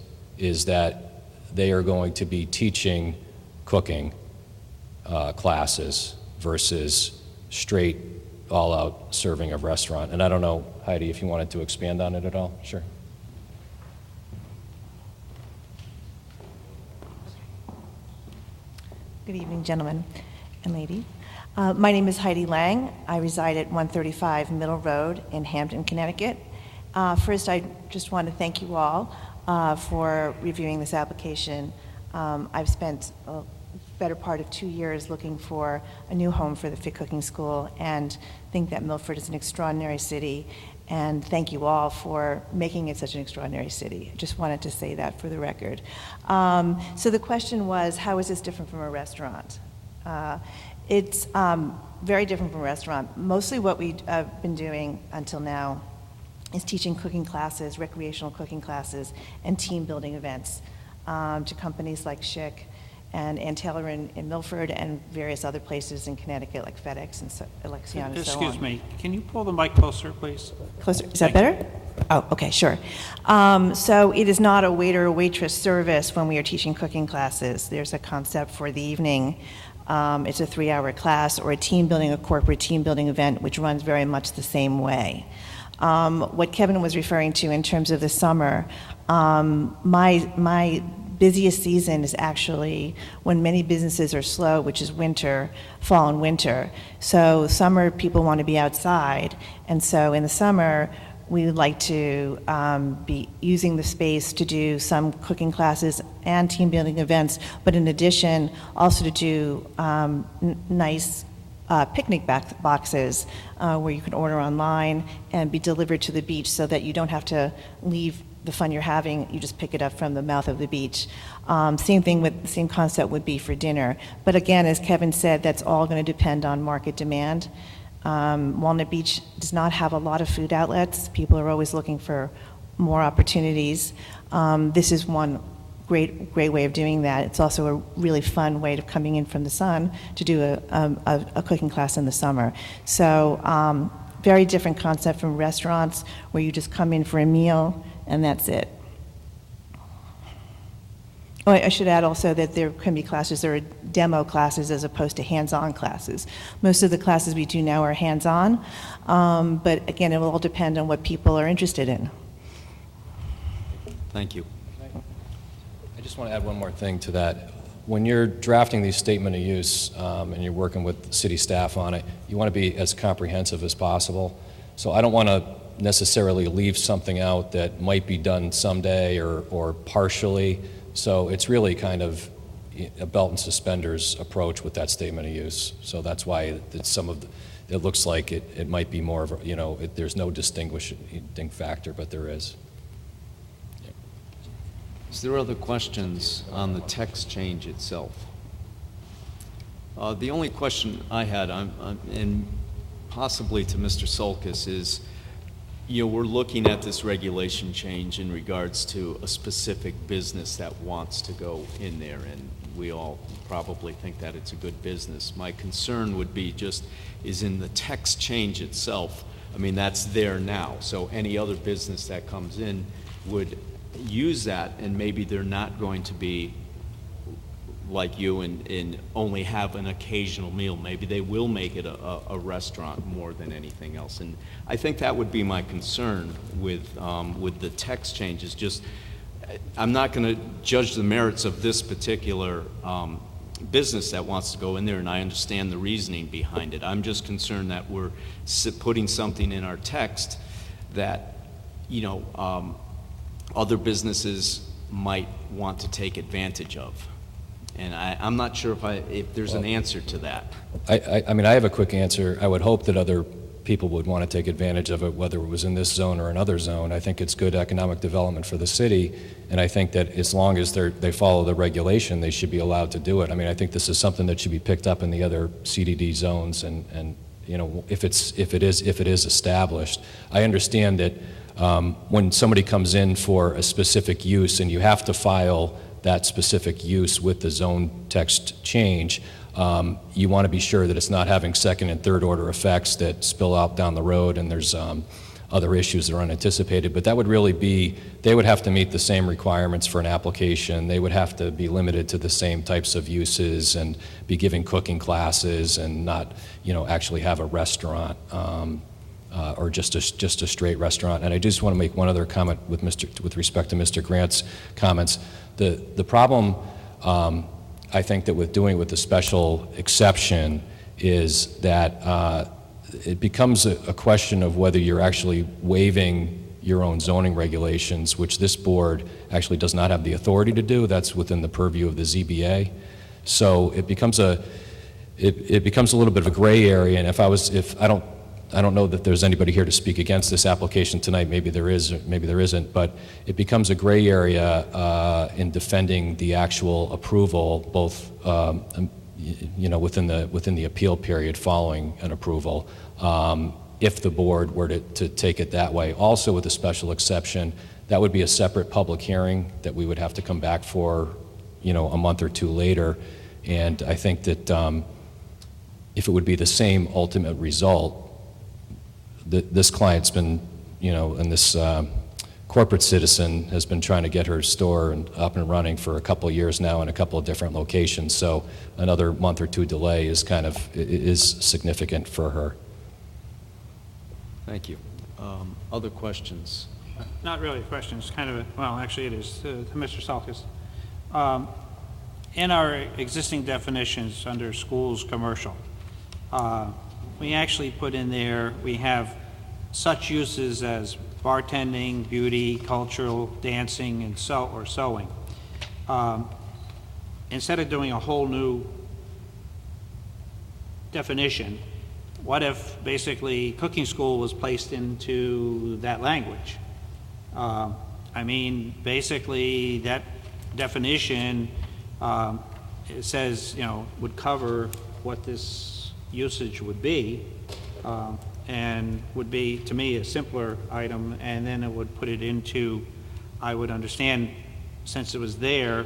that they are going to be teaching cooking classes versus straight all-out serving of restaurant. And I don't know, Heidi, if you wanted to expand on it at all? Sure. Good evening, gentlemen and ladies. My name is Heidi Lang. I reside at 135 Middle Road in Hampton, Connecticut. First, I just want to thank you all for reviewing this application. I've spent a better part of 2 years looking for a new home for the Fit Cooking School and think that Milford is an extraordinary city, and thank you all for making it such an extraordinary city. I just wanted to say that for the record. So the question was, how is this different from a restaurant? It's very different from a restaurant. Mostly what we've been doing until now is teaching cooking classes, recreational cooking classes, and team building events to companies like Schick and Ann Taylor in Milford and various other places in Connecticut like FedEx and Alexion and so on. Excuse me, can you pull the mic closer, please? Closer, is that better? Oh, okay, sure. So it is not a waiter or waitress service when we are teaching cooking classes. There's a concept for the evening. It's a 3-hour class or a corporate team building event, which runs very much the same way. What Kevin was referring to in terms of the summer, my busiest season is actually when many businesses are slow, which is winter, fall and winter. So summer, people want to be outside, and so in the summer, we would like to be using the space to do some cooking classes and team building events, but in addition, also to do nice picnic boxes where you can order online and be delivered to the beach so that you don't have to leave the fun you're having, you just pick it up from the mouth of the beach. Same concept would be for dinner. But again, as Kevin said, that's all going to depend on market demand. Walnut Beach does not have a lot of food outlets. People are always looking for more opportunities. This is one great way of doing that. It's also a really fun way of coming in from the sun to do a cooking class in the summer. So very different concept from restaurants where you just come in for a meal and that's it. Oh, I should add also that there can be classes that are demo classes as opposed to hands-on classes. Most of the classes we do now are hands-on, but again, it will all depend on what people are interested in. Thank you. I just want to add one more thing to that. When you're drafting these statement of use and you're working with city staff on it, you want to be as comprehensive as possible. So I don't want to necessarily leave something out that might be done someday or partially. So it's really kind of a belt and suspenders approach with that statement of use. So that's why it's it looks like it might be more of a, there's no distinguishing factor, but there is. Is there other questions on the text change itself? The only question I had, and possibly to Mr. Sulkus, is, we're looking at this regulation change in regards to a specific business that wants to go in there, and we all probably think that it's a good business. My concern would be is in the text change itself. I mean, that's there now, so any other business that comes in would use that, and maybe they're not going to be like you and only have an occasional meal. Maybe they will make it a restaurant more than anything else. And I think that would be my concern with the text changes. I'm not going to judge the merits of this particular business that wants to go in there, and I understand the reasoning behind it. I'm just concerned that we're putting something in our text that, other businesses might want to take advantage of. And I'm not sure if there's an answer to that. I mean, I have a quick answer. I would hope that other people would want to take advantage of it, whether it was in this zone or another zone. I think it's good economic development for the city, and I think that as long as they follow the regulation, they should be allowed to do it. I mean, I think this is something that should be picked up in the other CDD zones, and if it is established. I understand that when somebody comes in for a specific use and you have to file that specific use with the zone text change, you want to be sure that it's not having second and third order effects that spill out down the road and there's other issues that are unanticipated. But that would really be, they would have to meet the same requirements for an application. They would have to be limited to the same types of uses and be giving cooking classes and not, actually have a restaurant or just a straight restaurant. And I just want to make one other comment with respect to Mr. Grant's comments. The problem, I think, that with doing it with the special exception is that it becomes a question of whether you're actually waiving your own zoning regulations, which this board actually does not have the authority to do. That's within the purview of the ZBA. So it becomes a little bit of a gray area. And I don't know that there's anybody here to speak against this application tonight. Maybe there is, or maybe there isn't, but it becomes a gray area in defending the actual approval, both within the appeal period following an approval, if the board were to take it that way. Also, with a special exception, that would be a separate public hearing that we would have to come back for, a month or two later. And I think that if it would be the same ultimate result, this client's been, and this corporate citizen has been trying to get her store up and running for a couple of years now in a couple of different locations. So another month or two delay is significant for her. Thank you. Other questions? Not really a question, it's kind of actually it is, to Mr. Salkis. In our existing definitions under schools commercial, we actually put in there, we have such uses as bartending, beauty, cultural, dancing, and sewing. Instead of doing a whole new definition, what if basically cooking school was placed into that language? Basically that definition, it says, would cover what this usage would be, and would be, to me, a simpler item, and then it would put it into, I would understand, since it was there,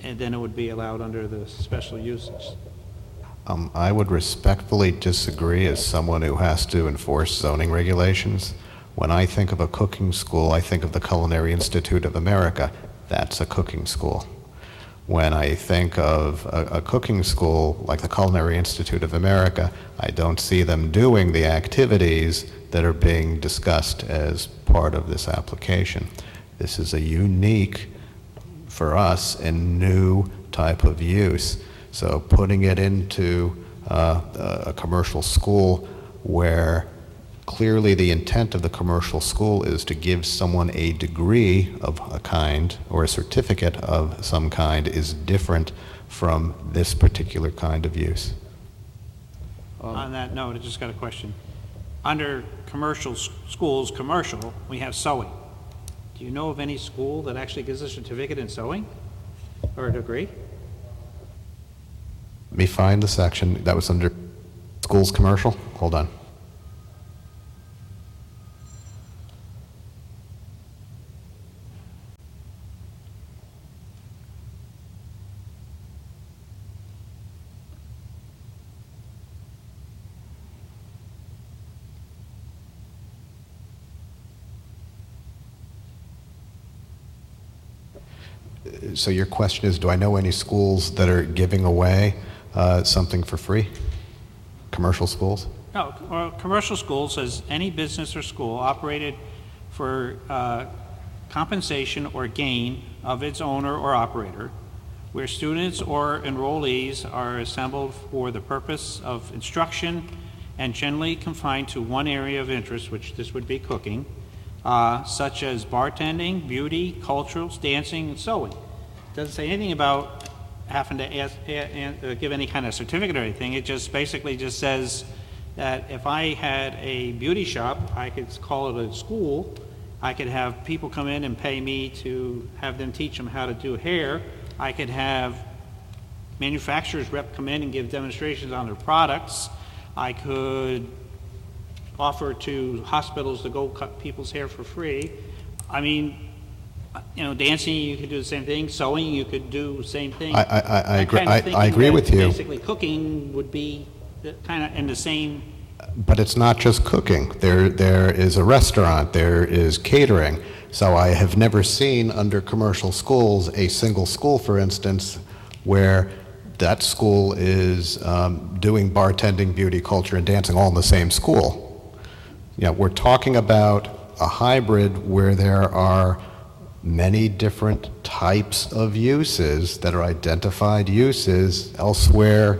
and then it would be allowed under the special uses. I would respectfully disagree as someone who has to enforce zoning regulations. When I think of a cooking school, I think of the Culinary Institute of America. That's a cooking school. When I think of a cooking school like the Culinary Institute of America, I don't see them doing the activities that are being discussed as part of this application. This is a unique, for us, and new type of use. So putting it into a commercial school where clearly the intent of the commercial school is to give someone a degree of a kind or a certificate of some kind is different from this particular kind of use. On that note, I just got a question. Under commercial schools, commercial, we have sewing. Do you know of any school that actually gives a certificate in sewing or a degree? Let me find the section that was under schools commercial. Hold on. So your question is, do I know any schools that are giving away something for free? Commercial schools? No, commercial school says any business or school operated for compensation or gain of its owner or operator, where students or enrollees are assembled for the purpose of instruction and generally confined to one area of interest, which this would be cooking, such as bartending, beauty, culturals, dancing, and sewing. Doesn't say anything about having to give any kind of certificate or anything. It just basically just says that if I had a beauty shop, I could call it a school. I could have people come in and pay me to have them teach them how to do hair. I could have manufacturers rep come in and give demonstrations on their products. I could offer to hospitals to go cut people's hair for free. I mean, you know, dancing, you could do the same thing. Sewing, you could do the same thing. I agree. I'm kinda thinking I agree that with you. Basically, cooking would be kind of in the same. But it's not just cooking. There is a restaurant, there is catering. So I have never seen under commercial schools, a single school, for instance, where that school is doing bartending, beauty, culture, and dancing all in the same school. You know, we're talking about a hybrid where there are many different types of uses that are identified uses elsewhere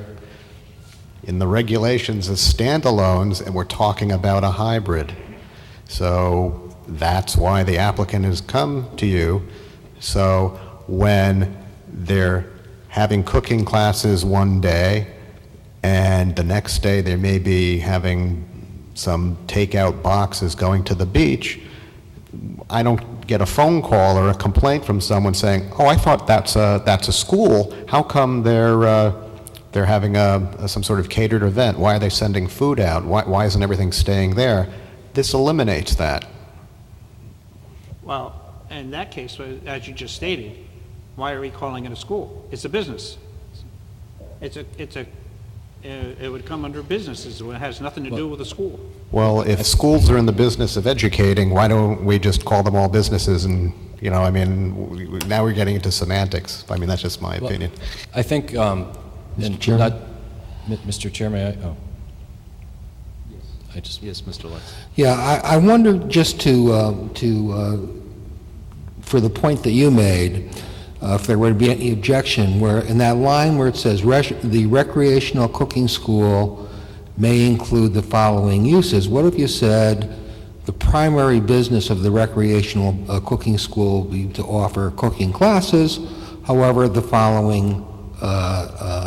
in the regulations as standalones, and we're talking about a hybrid. So that's why the applicant has come to you. So when they're having cooking classes one day, and the next day they may be having some takeout boxes going to the beach, I don't get a phone call or a complaint from someone saying, "Oh, I thought that's a school. How come they're having some sort of catered event? Why are they sending food out? Why isn't everything staying there?" This eliminates that. Well, in that case, as you just stated, why are we calling it a school? It's a business. It would come under businesses. It has nothing to do with a school. Well, if schools are in the business of educating, why don't we just call them all businesses? And, you know, I mean, now we're getting into semantics. I mean, that's just my opinion. I think, Mr. Chairman? Mr. Chairman, I just... Yes, Mr. Lutz. Yeah, I wonder just for the point that you made, if there would be any objection, where in that line where it says the recreational cooking school may include the following uses, what if you said the primary business of the recreational cooking school will be to offer cooking classes, however, the following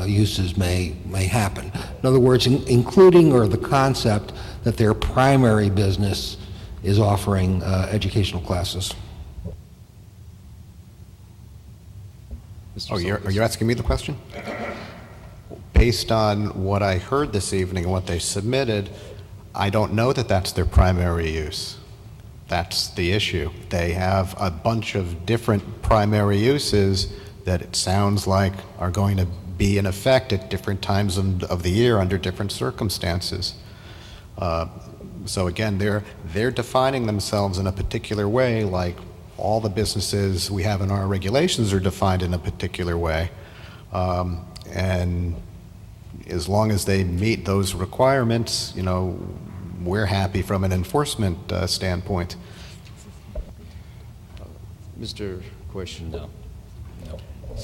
uses may happen. In other words, including or the concept that their primary business is offering educational classes. Oh, are you asking me the question? Based on what I heard this evening and what they submitted, I don't know that that's their primary use. That's the issue. They have a bunch of different primary uses that it sounds like are going to be in effect at different times of the year under different circumstances. So again, they're defining themselves in a particular way, like all the businesses we have in our regulations are defined in a particular way. And as long as they meet those requirements, you know, we're happy from an enforcement standpoint. Mr. Question? No.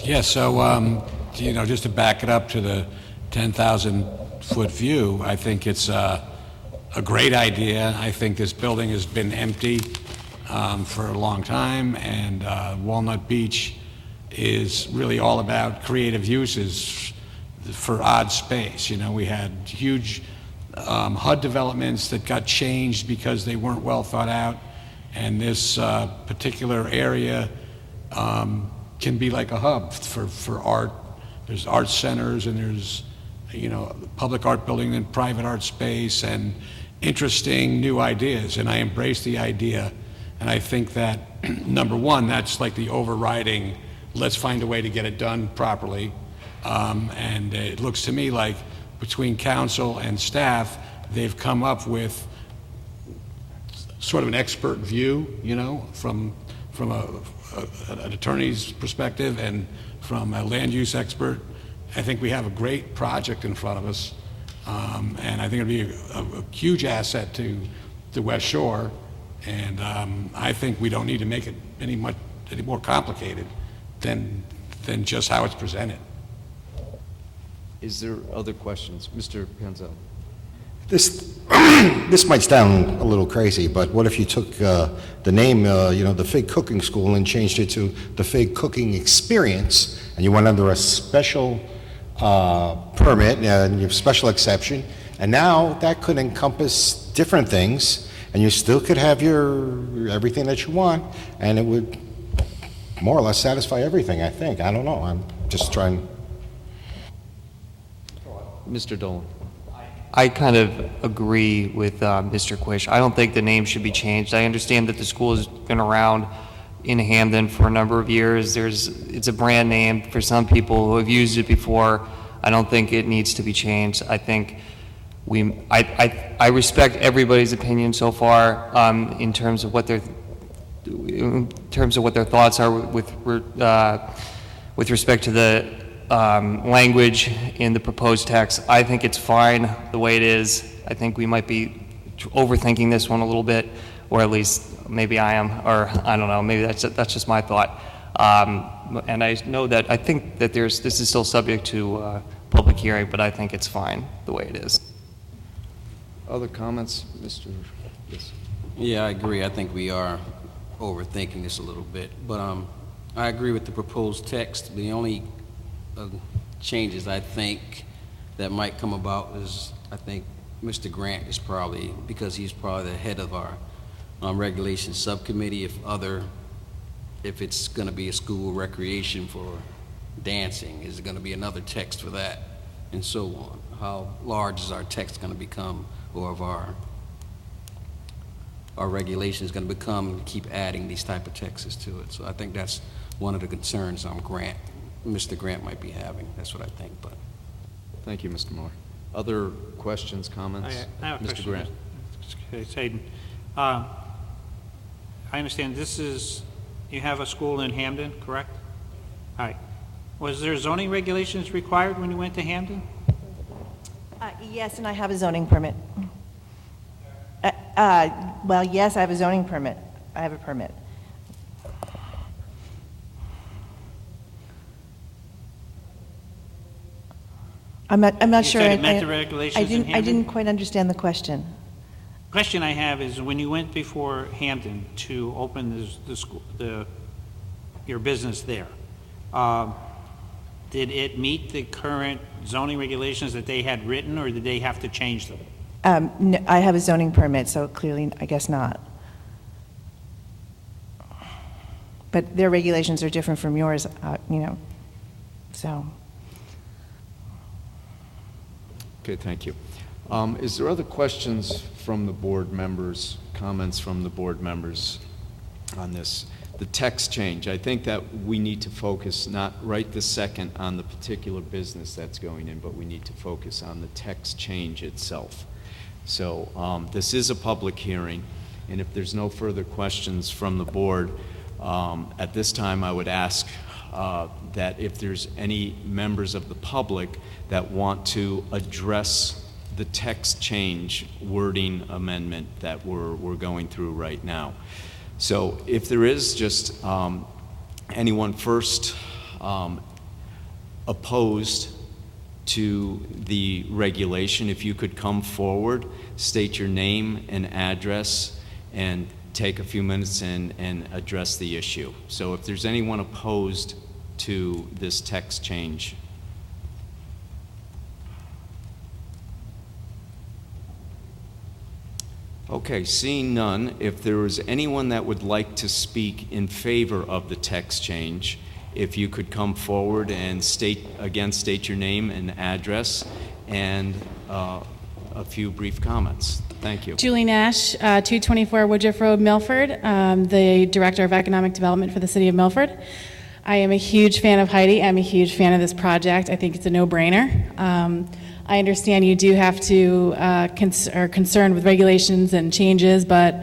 Yeah, so, you know, just to back it up to the 10,000-foot view, I think it's a great idea. I think this building has been empty for a long time, and Walnut Beach is really all about creative uses for odd space. You know, we had huge HUD developments that got changed because they weren't well thought out, and this particular area can be like a hub for art. There's art centers, and there's, you know, public art building and private art space, and interesting new ideas, and I embrace the idea. And I think that, number one, that's like the overriding, let's find a way to get it done properly. And it looks to me like between council and staff, they've come up with sort of an expert view, you know, from an attorney's perspective and from a land use expert. I think we have a great project in front of us. And I think it'd be a huge asset to the West Shore. And I think we don't need to make it any more complicated than just how it's presented. Is there other questions? Mr. Panzel? This might sound a little crazy, but what if you took the name, the Fig Cooking School, and changed it to the Fig Cooking Experience, and you went under a special permit and your special exception, and now that could encompass different things, and you still could have your everything that you want, and it would more or less satisfy everything, I think. I don't know. I'm just trying. Mr. Dolan? I kind of agree with Mr. Quish. I don't think the name should be changed. I understand that the school has been around in Hamden for a number of years. It's a brand name for some people who have used it before. I don't think it needs to be changed. I think I respect everybody's opinion so far in terms of what their thoughts are with respect to the language in the proposed text. I think it's fine the way it is. I think we might be overthinking this one a little bit, or at least maybe I am, or I don't know, maybe that's just my thought. And I know that I think that this is still subject to public hearing, but I think it's fine the way it is. Other comments, Mr.? Yes. Yeah, I agree. I think we are overthinking this a little bit, but I agree with the proposed text. The only changes I think that might come about is, I think Mr. Grant is probably, because he's probably the head of our regulations subcommittee, if it's going to be a school recreation for dancing, is it going to be another text for that, and so on. How large is our text going to become, or of our regulations going to become, keep adding these type of texts to it. So I think that's one of the concerns Mr. Grant might be having. That's what I think. But thank you, Mr. Moore. Other questions, comments? I have a Mr. question. Grant. Mr. Hayden. I understand you have a school in Hamden, correct? All right. Was there zoning regulations required when you went to Hamden? Yes, and I have a zoning permit. Well, yes, I have a zoning permit. I have a permit. I'm not sure. You said it met the regulations in I Hamden? didn't quite understand the question. Question I have is, when you went before Hamden to open your business there, did it meet the current zoning regulations that they had written, or did they have to change them? No, I have a zoning permit, so clearly, I guess not. But their regulations are different from yours, so. Okay, thank you. Is there other questions from the board members, comments from the board members on this? The text change, I think that we need to focus not right this second on the particular business that's going in, but we need to focus on the text change itself. So this is a public hearing, and if there's no further questions from the board, at this time I would ask that if there's any members of the public that want to address the text change wording amendment that we're going through right now. So if there is, just anyone first opposed to the regulation, if you could come forward, state your name and address, and take a few minutes and address the issue. So if there's anyone opposed to this text change. Okay, seeing none, if there is anyone that would like to speak in favor of the text change, if you could come forward and state your name and address and a few brief comments. Thank you. Julie Nash, 224 Woodruff Road, Milford, the Director of Economic Development for the City of Milford. I am a huge fan of Heidi. I'm a huge fan of this project. I think it's a no-brainer. I understand you do have to, are concerned with regulations and changes, but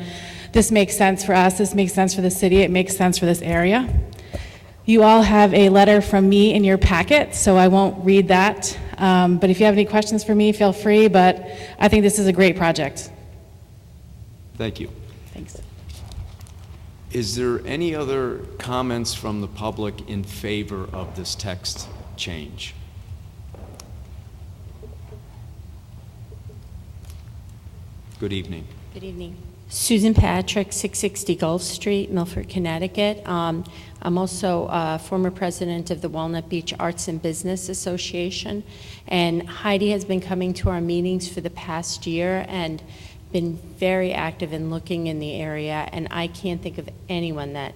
this makes sense for us. This makes sense for the city. It makes sense for this area. You all have a letter from me in your packet, so I won't read that. But if you have any questions for me, feel free, but I think this is a great project. Thank you. Thanks. Is there any other comments from the public in favor of this text change? Good evening. Good evening. Susan Patrick, 660 Gulf Street, Milford, Connecticut. I'm also former president of the Walnut Beach Arts and Business Association, and Heidi has been coming to our meetings for the past year and been very active in looking in the area, and I can't think of anyone that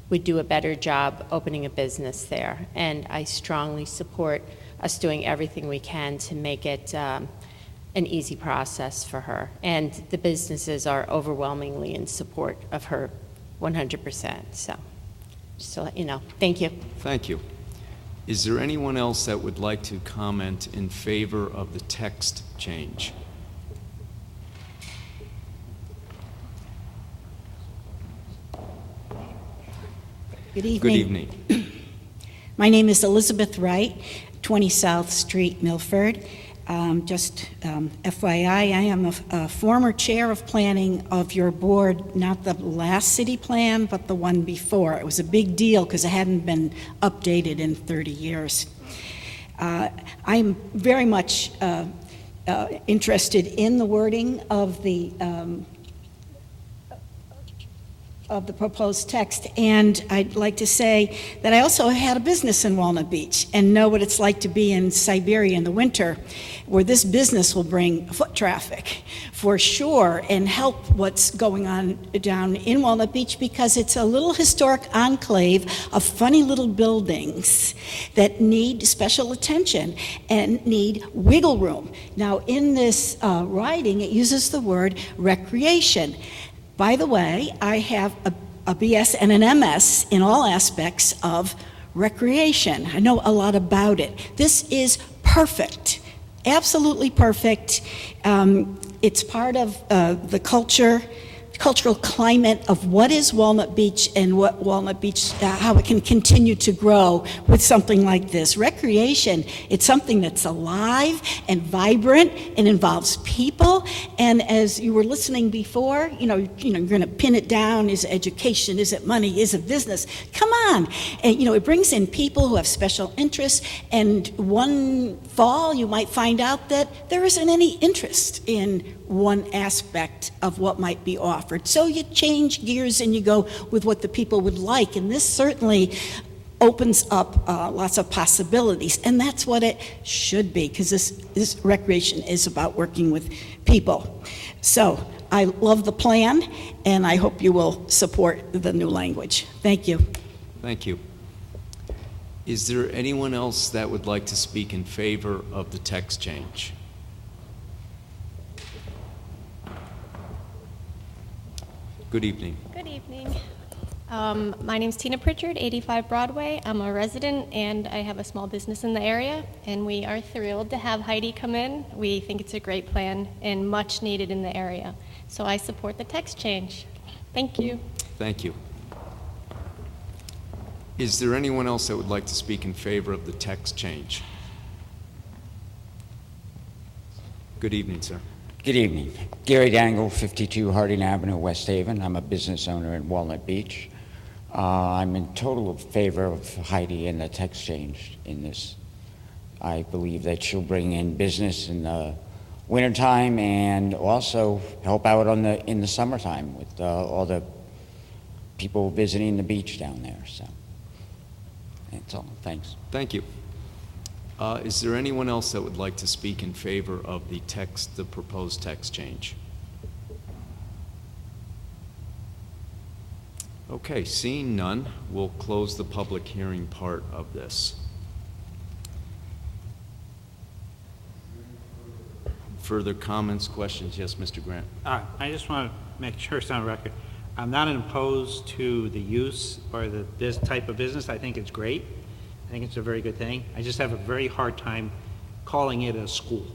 would do a better job opening a business there. And I strongly support us doing everything we can to make it an easy process for her. And the businesses are overwhelmingly in support of her 100%. So, just to let you know. Thank you. Thank you. Is there anyone else that would like to comment in favor of the text change? Good evening. Good evening. My name is Elizabeth Wright, 20 South Street, Milford. Just FYI, I am a former chair of planning of your board, not the last city plan, but the one before. It was a big deal because it hadn't been updated in 30 years. I'm very much interested in the wording of the proposed text, and I'd like to say that I also had a business in Walnut Beach and know what it's like to be in Siberia in the winter, where this business will bring foot traffic for sure and help what's going on down in Walnut Beach, because it's a little historic enclave of funny little buildings that need special attention and need wiggle room. Now, in this writing, it uses the word recreation. By the way, I have a BS and an MS in all aspects of recreation. I know a lot about it. This is perfect, absolutely perfect. It's part of the cultural climate of what is Walnut Beach and what Walnut Beach, how it can continue to grow with something like this. Recreation, it's something that's alive and vibrant and involves people. And as you were listening before, you're going to pin it down. Is it education? Is it money? Is it business? Come on. And, it brings in people who have special interests. And one fall, you might find out that there isn't any interest in one aspect of what might be offered. So you change gears and you go with what the people would like. And this certainly opens up lots of possibilities. And that's what it should be, because this recreation is about working with people. So I love the plan, and I hope you will support the new language. Thank you. Thank you. Is there anyone else that would like to speak in favor of the text change? Good evening. Good evening. My name's Tina Pritchard, 85 Broadway. I'm a resident and I have a small business in the area, and we are thrilled to have Heidi come in. We think it's a great plan and much needed in the area. So I support the text change. Thank you. Thank you. Is there anyone else that would like to speak in favor of the text change? Good evening, sir. Good evening. Gary Dangle, 52 Harding Avenue, West Haven. I'm a business owner in Walnut Beach. I'm in total favor of Heidi and the text change in this. I believe that she'll bring in business in the wintertime and also help out in the summertime with all the people visiting the beach down there. So that's all. Thanks. Thank you. Is there anyone else that would like to speak in favor of the proposed text change? Okay, seeing none, we'll close the public hearing part of this. Further comments, questions? Yes, Mr. Grant. I just want to make sure it's on record. I'm not opposed to the use or this type of business. I think it's great. I think it's a very good thing. I just have a very hard time calling it a school.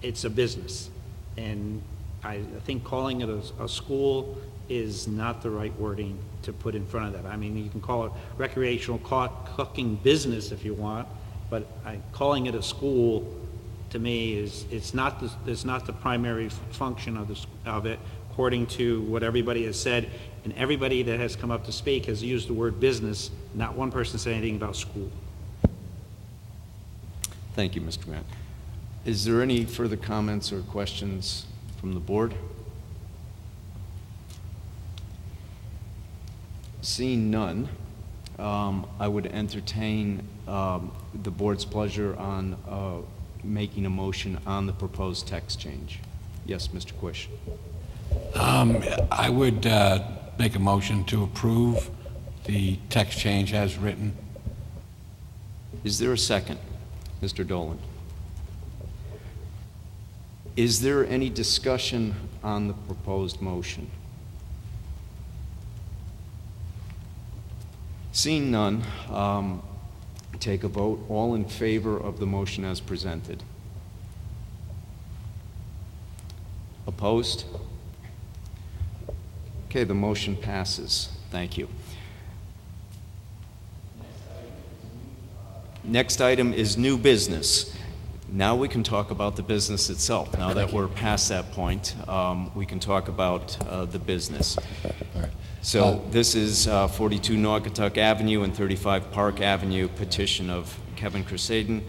It's a business. And I think calling it a school is not the right wording to put in front of that. I mean, you can call it recreational cooking business if you want, but calling it a school, to me, it's not the primary function of it, according to what everybody has said, and everybody that has come up to speak has used the word business. Not one person said anything about school. Thank you, Mr. Grant. Is there any further comments or questions from the board? Seeing none, I would entertain the board's pleasure on making a motion on the proposed text change. Yes, Mr. Quish. I would make a motion to approve the text change as written. Is there a second? Mr. Dolan. Is there any discussion on the proposed motion? Seeing none, take a vote. All in favor of the motion as presented? Opposed? Okay, the motion passes. Thank you. Next item is new business. Now we can talk about the business itself. Now that we're past that point, we can talk about the business. So this is 42 Naugatuck Avenue and 35 Park Avenue, petition of Kevin Crusaden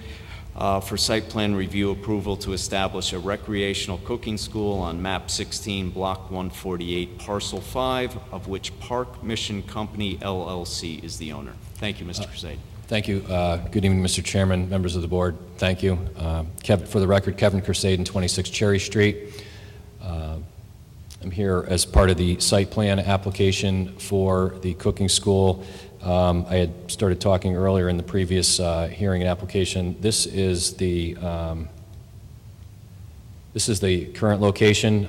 for site plan review approval to establish a recreational cooking school on map 16, block 148, parcel 5, of which Park Mission Company LLC is the owner. Thank you, Mr. Crusaden. Thank you. Good evening, Mr. Chairman, members of the board. Thank you. For the record, Kevin Crusaden, 26 Cherry Street. I'm here as part of the site plan application for the cooking school. I had started talking earlier in the previous hearing and application. This is the current location.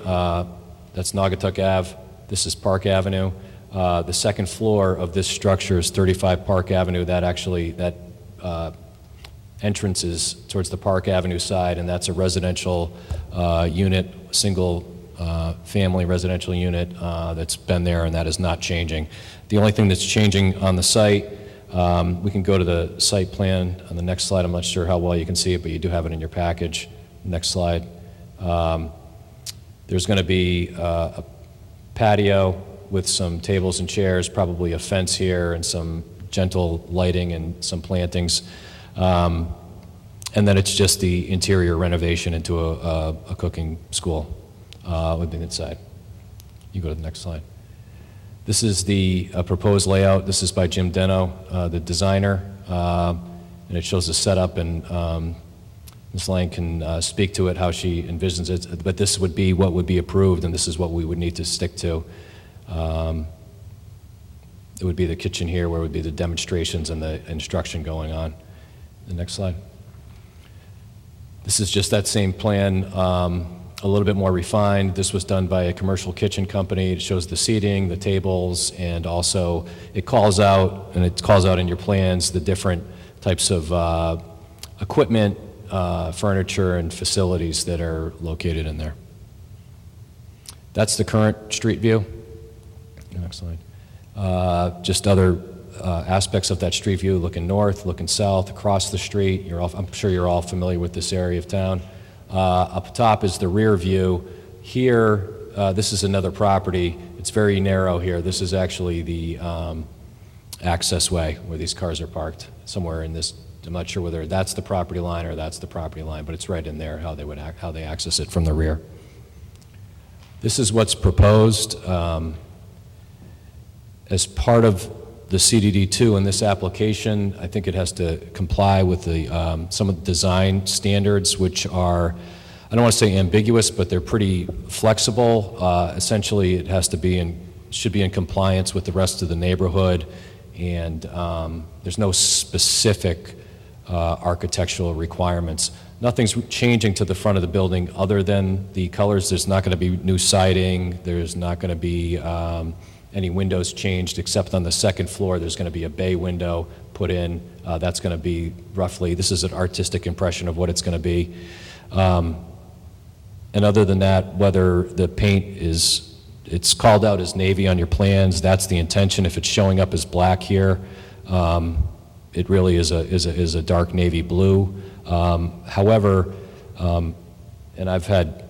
That's Naugatuck Ave. This is Park Avenue. The second floor of this structure is 35 Park Avenue. That entrance is towards the Park Avenue side, and that's a residential unit, single family residential unit that's been there, and that is not changing. The only thing that's changing on the site, we can go to the site plan on the next slide. I'm not sure how well you can see it, but you do have it in your package. Next slide. There's going to be a patio with some tables and chairs, probably a fence here and some gentle lighting and some plantings. And then it's just the interior renovation into a cooking school would be inside. You go to the next slide. This is the proposed layout. This is by Jim Deno, the designer, and it shows the setup, and Ms. Lang can speak to it, how she envisions it, but this would be what would be approved, and this is what we would need to stick to. It would be the kitchen here where would be the demonstrations and the instruction going on. The next slide. This is just that same plan, a little bit more refined. This was done by a commercial kitchen company. It shows the seating, the tables, and also it calls out in your plans the different types of equipment, furniture, and facilities that are located in there. That's the current street view. Next slide. Just other aspects of that street view, looking north, looking south, across the street. I'm sure you're all familiar with this area of town. Up top is the rear view. Here, this is another property. It's very narrow here. This is actually the access way where these cars are parked, somewhere in this I'm not sure whether that's the property line or that's the property line, but it's right in there how they access it from the rear. This is what's proposed as part of the CDD2 in this application. I think it has to comply with the some of the design standards, which are, I don't want to say ambiguous, but they're pretty flexible. Essentially, it has to be should be in compliance with the rest of the neighborhood, and there's no specific architectural requirements. Nothing's changing to the front of the building other than the colors. There's not going to be new siding. There's not going to be any windows changed, except on the second floor. There's going to be a bay window put in. That's going to be roughly, this is an artistic impression of what it's going to be. And other than that, whether the paint is, it's called out as navy on your plans, that's the intention. If it's showing up as black here, it really is a dark navy blue. However, and I've had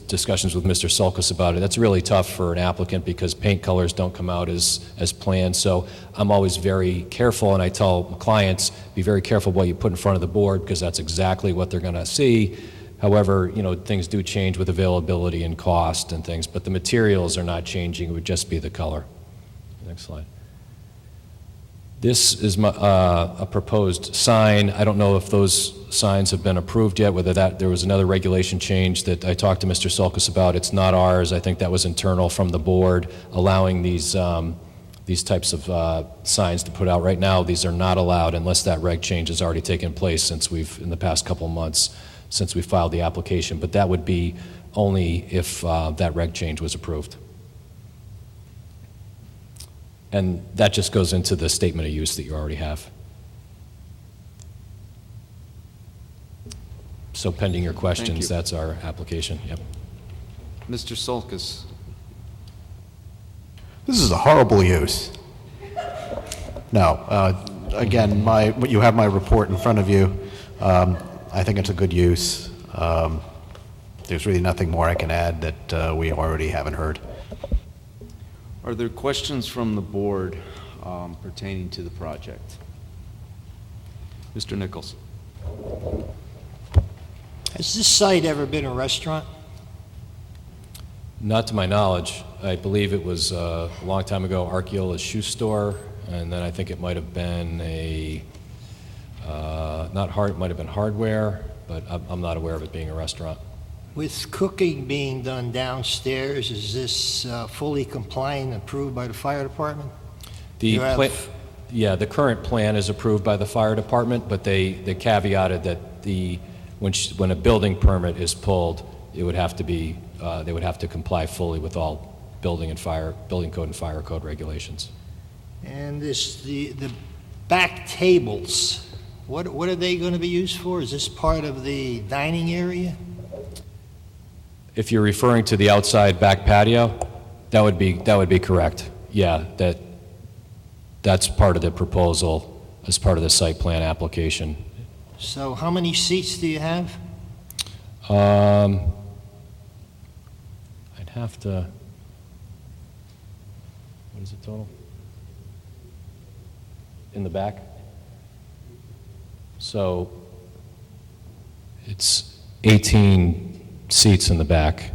discussions with Mr. Sulkus about it, that's really tough for an applicant because paint colors don't come out as planned. So I'm always very careful, and I tell clients, be very careful what you put in front of the board because that's exactly what they're going to see. However, you know, things do change with availability and cost and things, but the materials are not changing. It would just be the color. Next slide. This is a proposed sign. I don't know if those signs have been approved yet, whether there was another regulation change that I talked to Mr. Sulkus about. It's not ours. I think that was internal from the board, allowing these types of signs to put out. Right now, these are not allowed unless that reg change has already taken place in the past couple of months since we filed the application. But that would be only if that reg change was approved. And that just goes into the statement of use that you already have. So pending your questions, that's our application. Yep. Mr. Sulkus. This is a horrible use. No, again, you have my report in front of you. I think it's a good use. There's really nothing more I can add that we already haven't heard. Are there questions from the board pertaining to the project? Mr. Nichols. Has this site ever been a restaurant? Not to my knowledge. I believe it was a long time ago Archeola's shoe store, and then I think it might have been it might have been hardware, but I'm not aware of it being a restaurant. With cooking being done downstairs, is this fully compliant, approved by the fire department? Yeah, the current plan is approved by the fire department, but they caveated that when a building permit is pulled, it would have to be they would have to comply fully with all building code and fire code regulations. And the back tables, what are they going to be used for? Is this part of the dining area? If you're referring to the outside back patio, that would be correct. Yeah, that's part of the proposal as part of the site plan application. So how many seats do you have? I'd have to, what is it total? In the back? So it's 18 seats in the back.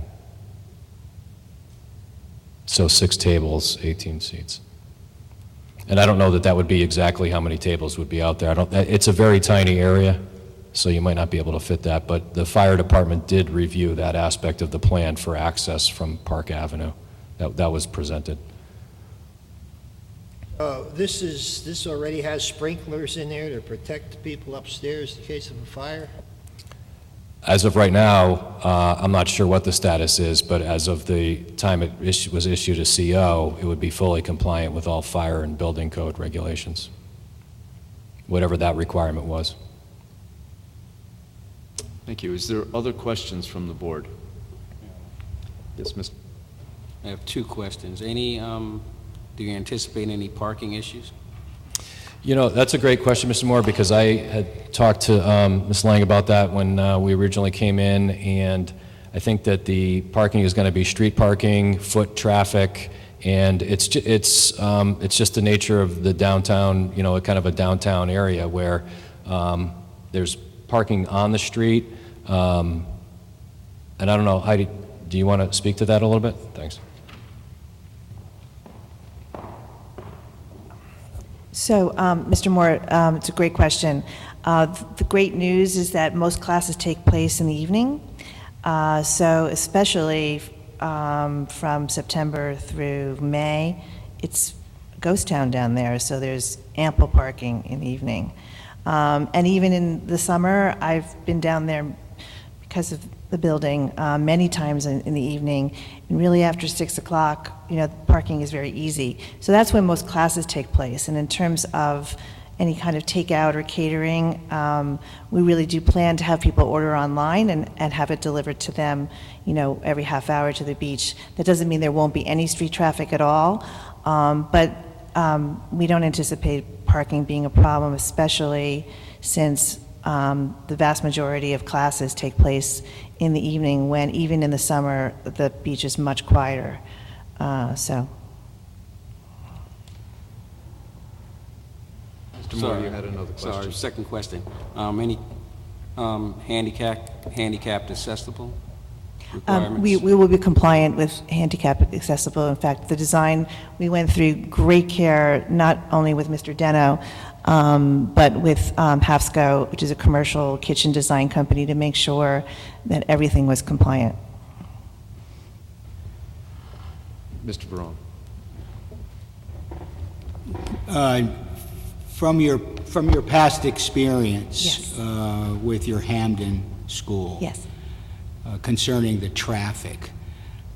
So 6 tables, 18 seats. And I don't know that would be exactly how many tables would be out there. It's a very tiny area, so you might not be able to fit that, but the fire department did review that aspect of the plan for access from Park Avenue. That was presented. This already has sprinklers in there to protect the people upstairs in case of a fire? As of right now, I'm not sure what the status is, but as of the time it was issued a CO, it would be fully compliant with all fire and building code regulations, whatever that requirement was. Thank you. Is there other questions from the board? Yes, Mr. I have 2 questions. Do you anticipate any parking issues? You know, that's a great question, Mr. Moore, because I had talked to Ms. Lang about that when we originally came in, and I think that the parking is going to be street parking, foot traffic, and it's just the nature of the downtown, you know, kind of a downtown area where There's parking on the street. And I don't know, Heidi, do you want to speak to that a little bit? Thanks. So, Mr. Moore, it's a great question. The great news is that most classes take place in the evening. So especially from September through May, it's a ghost town down there, so there's ample parking in the evening. And even in the summer, I've been down there because of the building many times in the evening, and really after 6 o'clock, parking is very easy. So that's when most classes take place. And in terms of any kind of takeout or catering, we really do plan to have people order online and have it delivered to them, every half hour to the beach. That doesn't mean there won't be any street traffic at all, but we don't anticipate parking being a problem, especially since the vast majority of classes take place in the evening, when even in the summer, the beach is much quieter. Mr. Moore, you had another question. Sorry, second question. Any handicapped accessible requirements? We will be compliant with handicap accessible. In fact, the design, we went through great care, not only with Mr. Deno, but with HAFSCO, which is a commercial kitchen design company, to make sure that everything was compliant. Mr. Braun. From your past experience Yes. With your Hamden school. Yes. Concerning the traffic,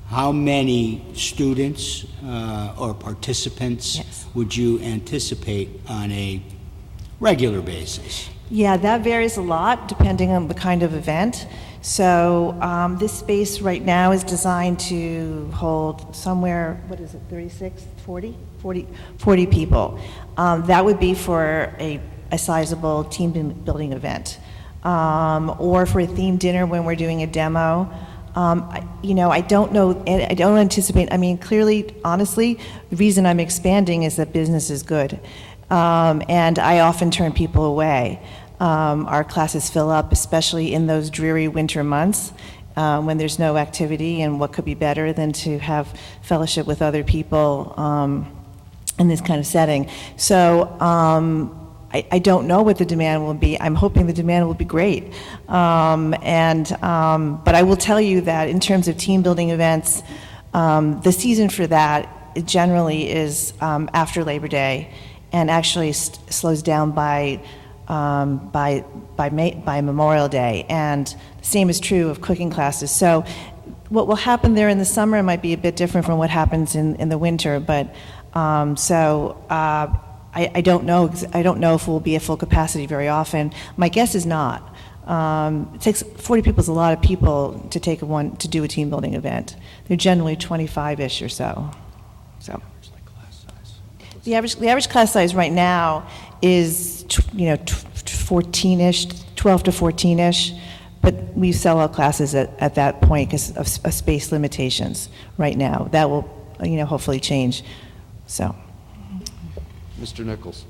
how many students or participants Yes. would you anticipate on a regular basis? Yeah, that varies a lot depending on the kind of event. So this space right now is designed to hold somewhere, 36, 40 people. That would be for a sizable team building event. Or for a themed dinner when we're doing a demo. I don't know, I don't anticipate, clearly, honestly, the reason I'm expanding is that business is good. And I often turn people away. Our classes fill up, especially in those dreary winter months when there's no activity, and what could be better than to have fellowship with other people in this kind of setting. So I don't know what the demand will be. I'm hoping the demand will be great. But I will tell you that in terms of team building events, the season for that generally is after Labor Day, and actually slows down by Memorial Day. And the same is true of cooking classes. So what will happen there in the summer might be a bit different from what happens in the winter. But I don't know. I don't know if we'll be at full capacity very often. My guess is not. It takes 40 people is a lot of people to do a team building event. They're generally 25-ish or so. The average class size right now is 14-ish, 12 to 14-ish. But we sell out classes at that point because of space limitations right now. That will hopefully change. So. Mr. Nichols.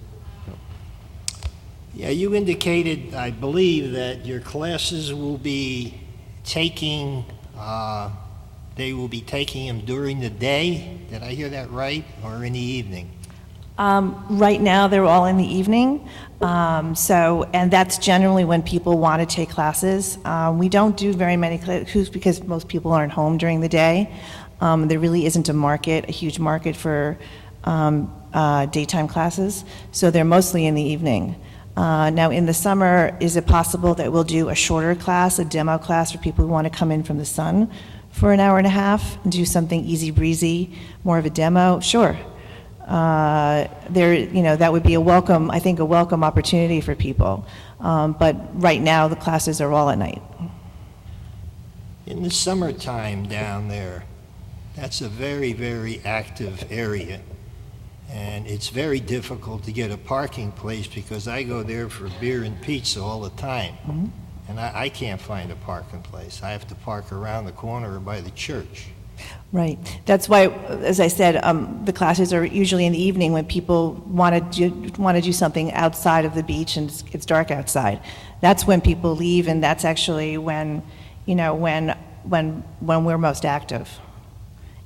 Yeah, you indicated, I believe, that your classes will be taking, they will be taking them during the day. Did I hear that right? Or in the evening? Right now, they're all in the evening. And that's generally when people want to take classes. We don't do very many classes because most people aren't home during the day. There really isn't a huge market for daytime classes, so they're mostly in the evening. Now, in the summer, is it possible that we'll do a shorter class, a demo class for people who want to come in from the sun for an hour and a half and do something easy breezy, more of a demo? Sure. That would be a welcome opportunity for people. But right now, the classes are all at night. In the summertime down there, that's a very, very active area. And it's very difficult to get a parking place because I go there for beer and pizza all the time. Mm-hmm. And I can't find a parking place. I have to park around the corner or by the church. Right. That's why, as I said, the classes are usually in the evening when people want to do something outside of the beach and it's dark outside. That's when people leave, and that's actually when, when we're most active.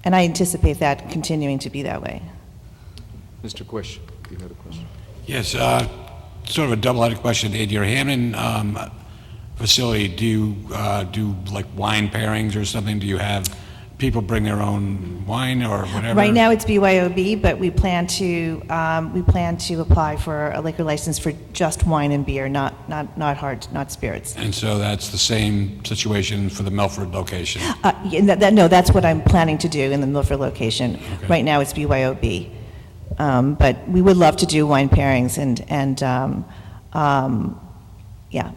And I anticipate that continuing to be that way. Mr. Quish, you had a question? Yes, sort of a double-headed question. At your Hammond facility, do you do like wine pairings or something? Do you have people bring their own wine or whatever? Right now, it's BYOB, but we plan to apply for a liquor license for just wine and beer, not spirits. And so that's the same situation for the Milford location? No, that's what I'm planning to do in the Milford location. Okay. Right now, it's BYOB. But we would love to do wine pairings and yeah.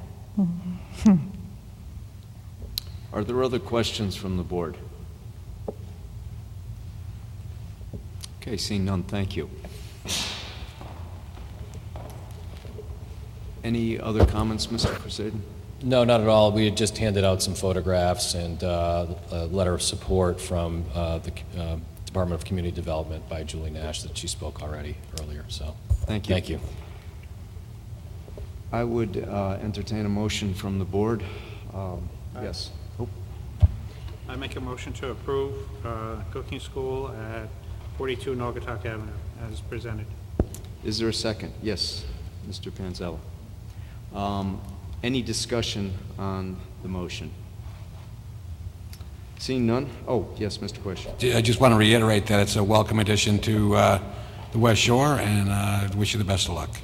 Are there other questions from the board? Okay, seeing none, thank you. Any other comments, Mr. President? No, not at all. We had just handed out some photographs and a letter of support from the Department of Community Development by Julie Nash that she spoke already earlier, so. Thank you. Thank you. I would entertain a motion from the board. Yes. Oh, I make a motion to approve cooking school at 42 Naugatuck Avenue as presented. is there a second? Yes, Mr. Panzella. Any discussion on the motion? Seeing none? Oh, yes, Mr. Quish. I just want to reiterate that it's a welcome addition to the West Shore, and wish you the best of luck.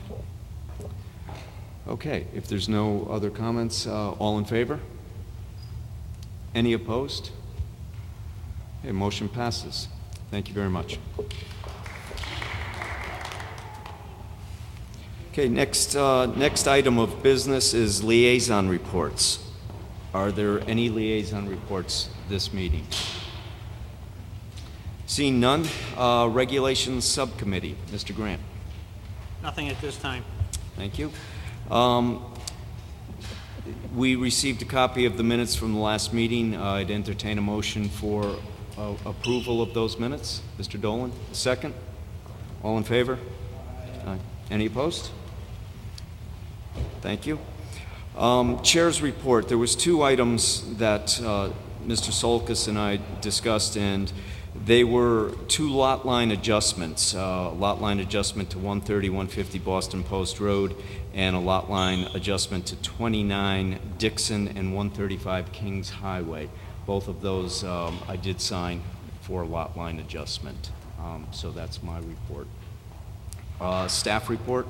Okay, if there's no other comments, all in favor? Any opposed? Okay, motion passes. Thank you very much. Okay, next item of business is liaison reports. Are there any liaison reports this meeting? Seeing none, Regulations Subcommittee, Mr. Grant. Nothing at this time. Thank you. We received a copy of the minutes from the last meeting. I'd entertain a motion for approval of those minutes. Mr. Dolan, a second. All in favor? Any opposed? Thank you. Chair's report. There was two items that Mr. Solkis and I discussed, and they were two lot line adjustments. Lot line adjustment to 130, 150 Boston Post Road, and a lot line adjustment to 29 Dixon and 135 Kings Highway. Both of those I did sign for lot line adjustment. So that's my report. Staff report?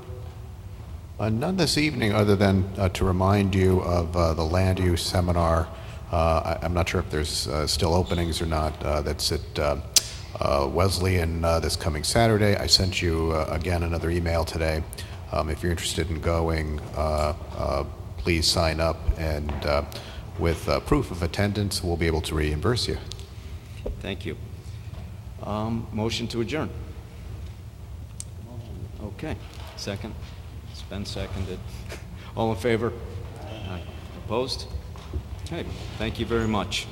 None this evening, other than to remind you of the land use seminar. I'm not sure if there's still openings or not. That's at Wesleyan this coming Saturday. I sent you again another email today. If you're interested in going, please sign up, and with proof of attendance, we'll be able to reimburse you. Thank you. Motion to adjourn. Okay. Second. It's been seconded. All in favor? Aye. Opposed? Okay. Thank you very much.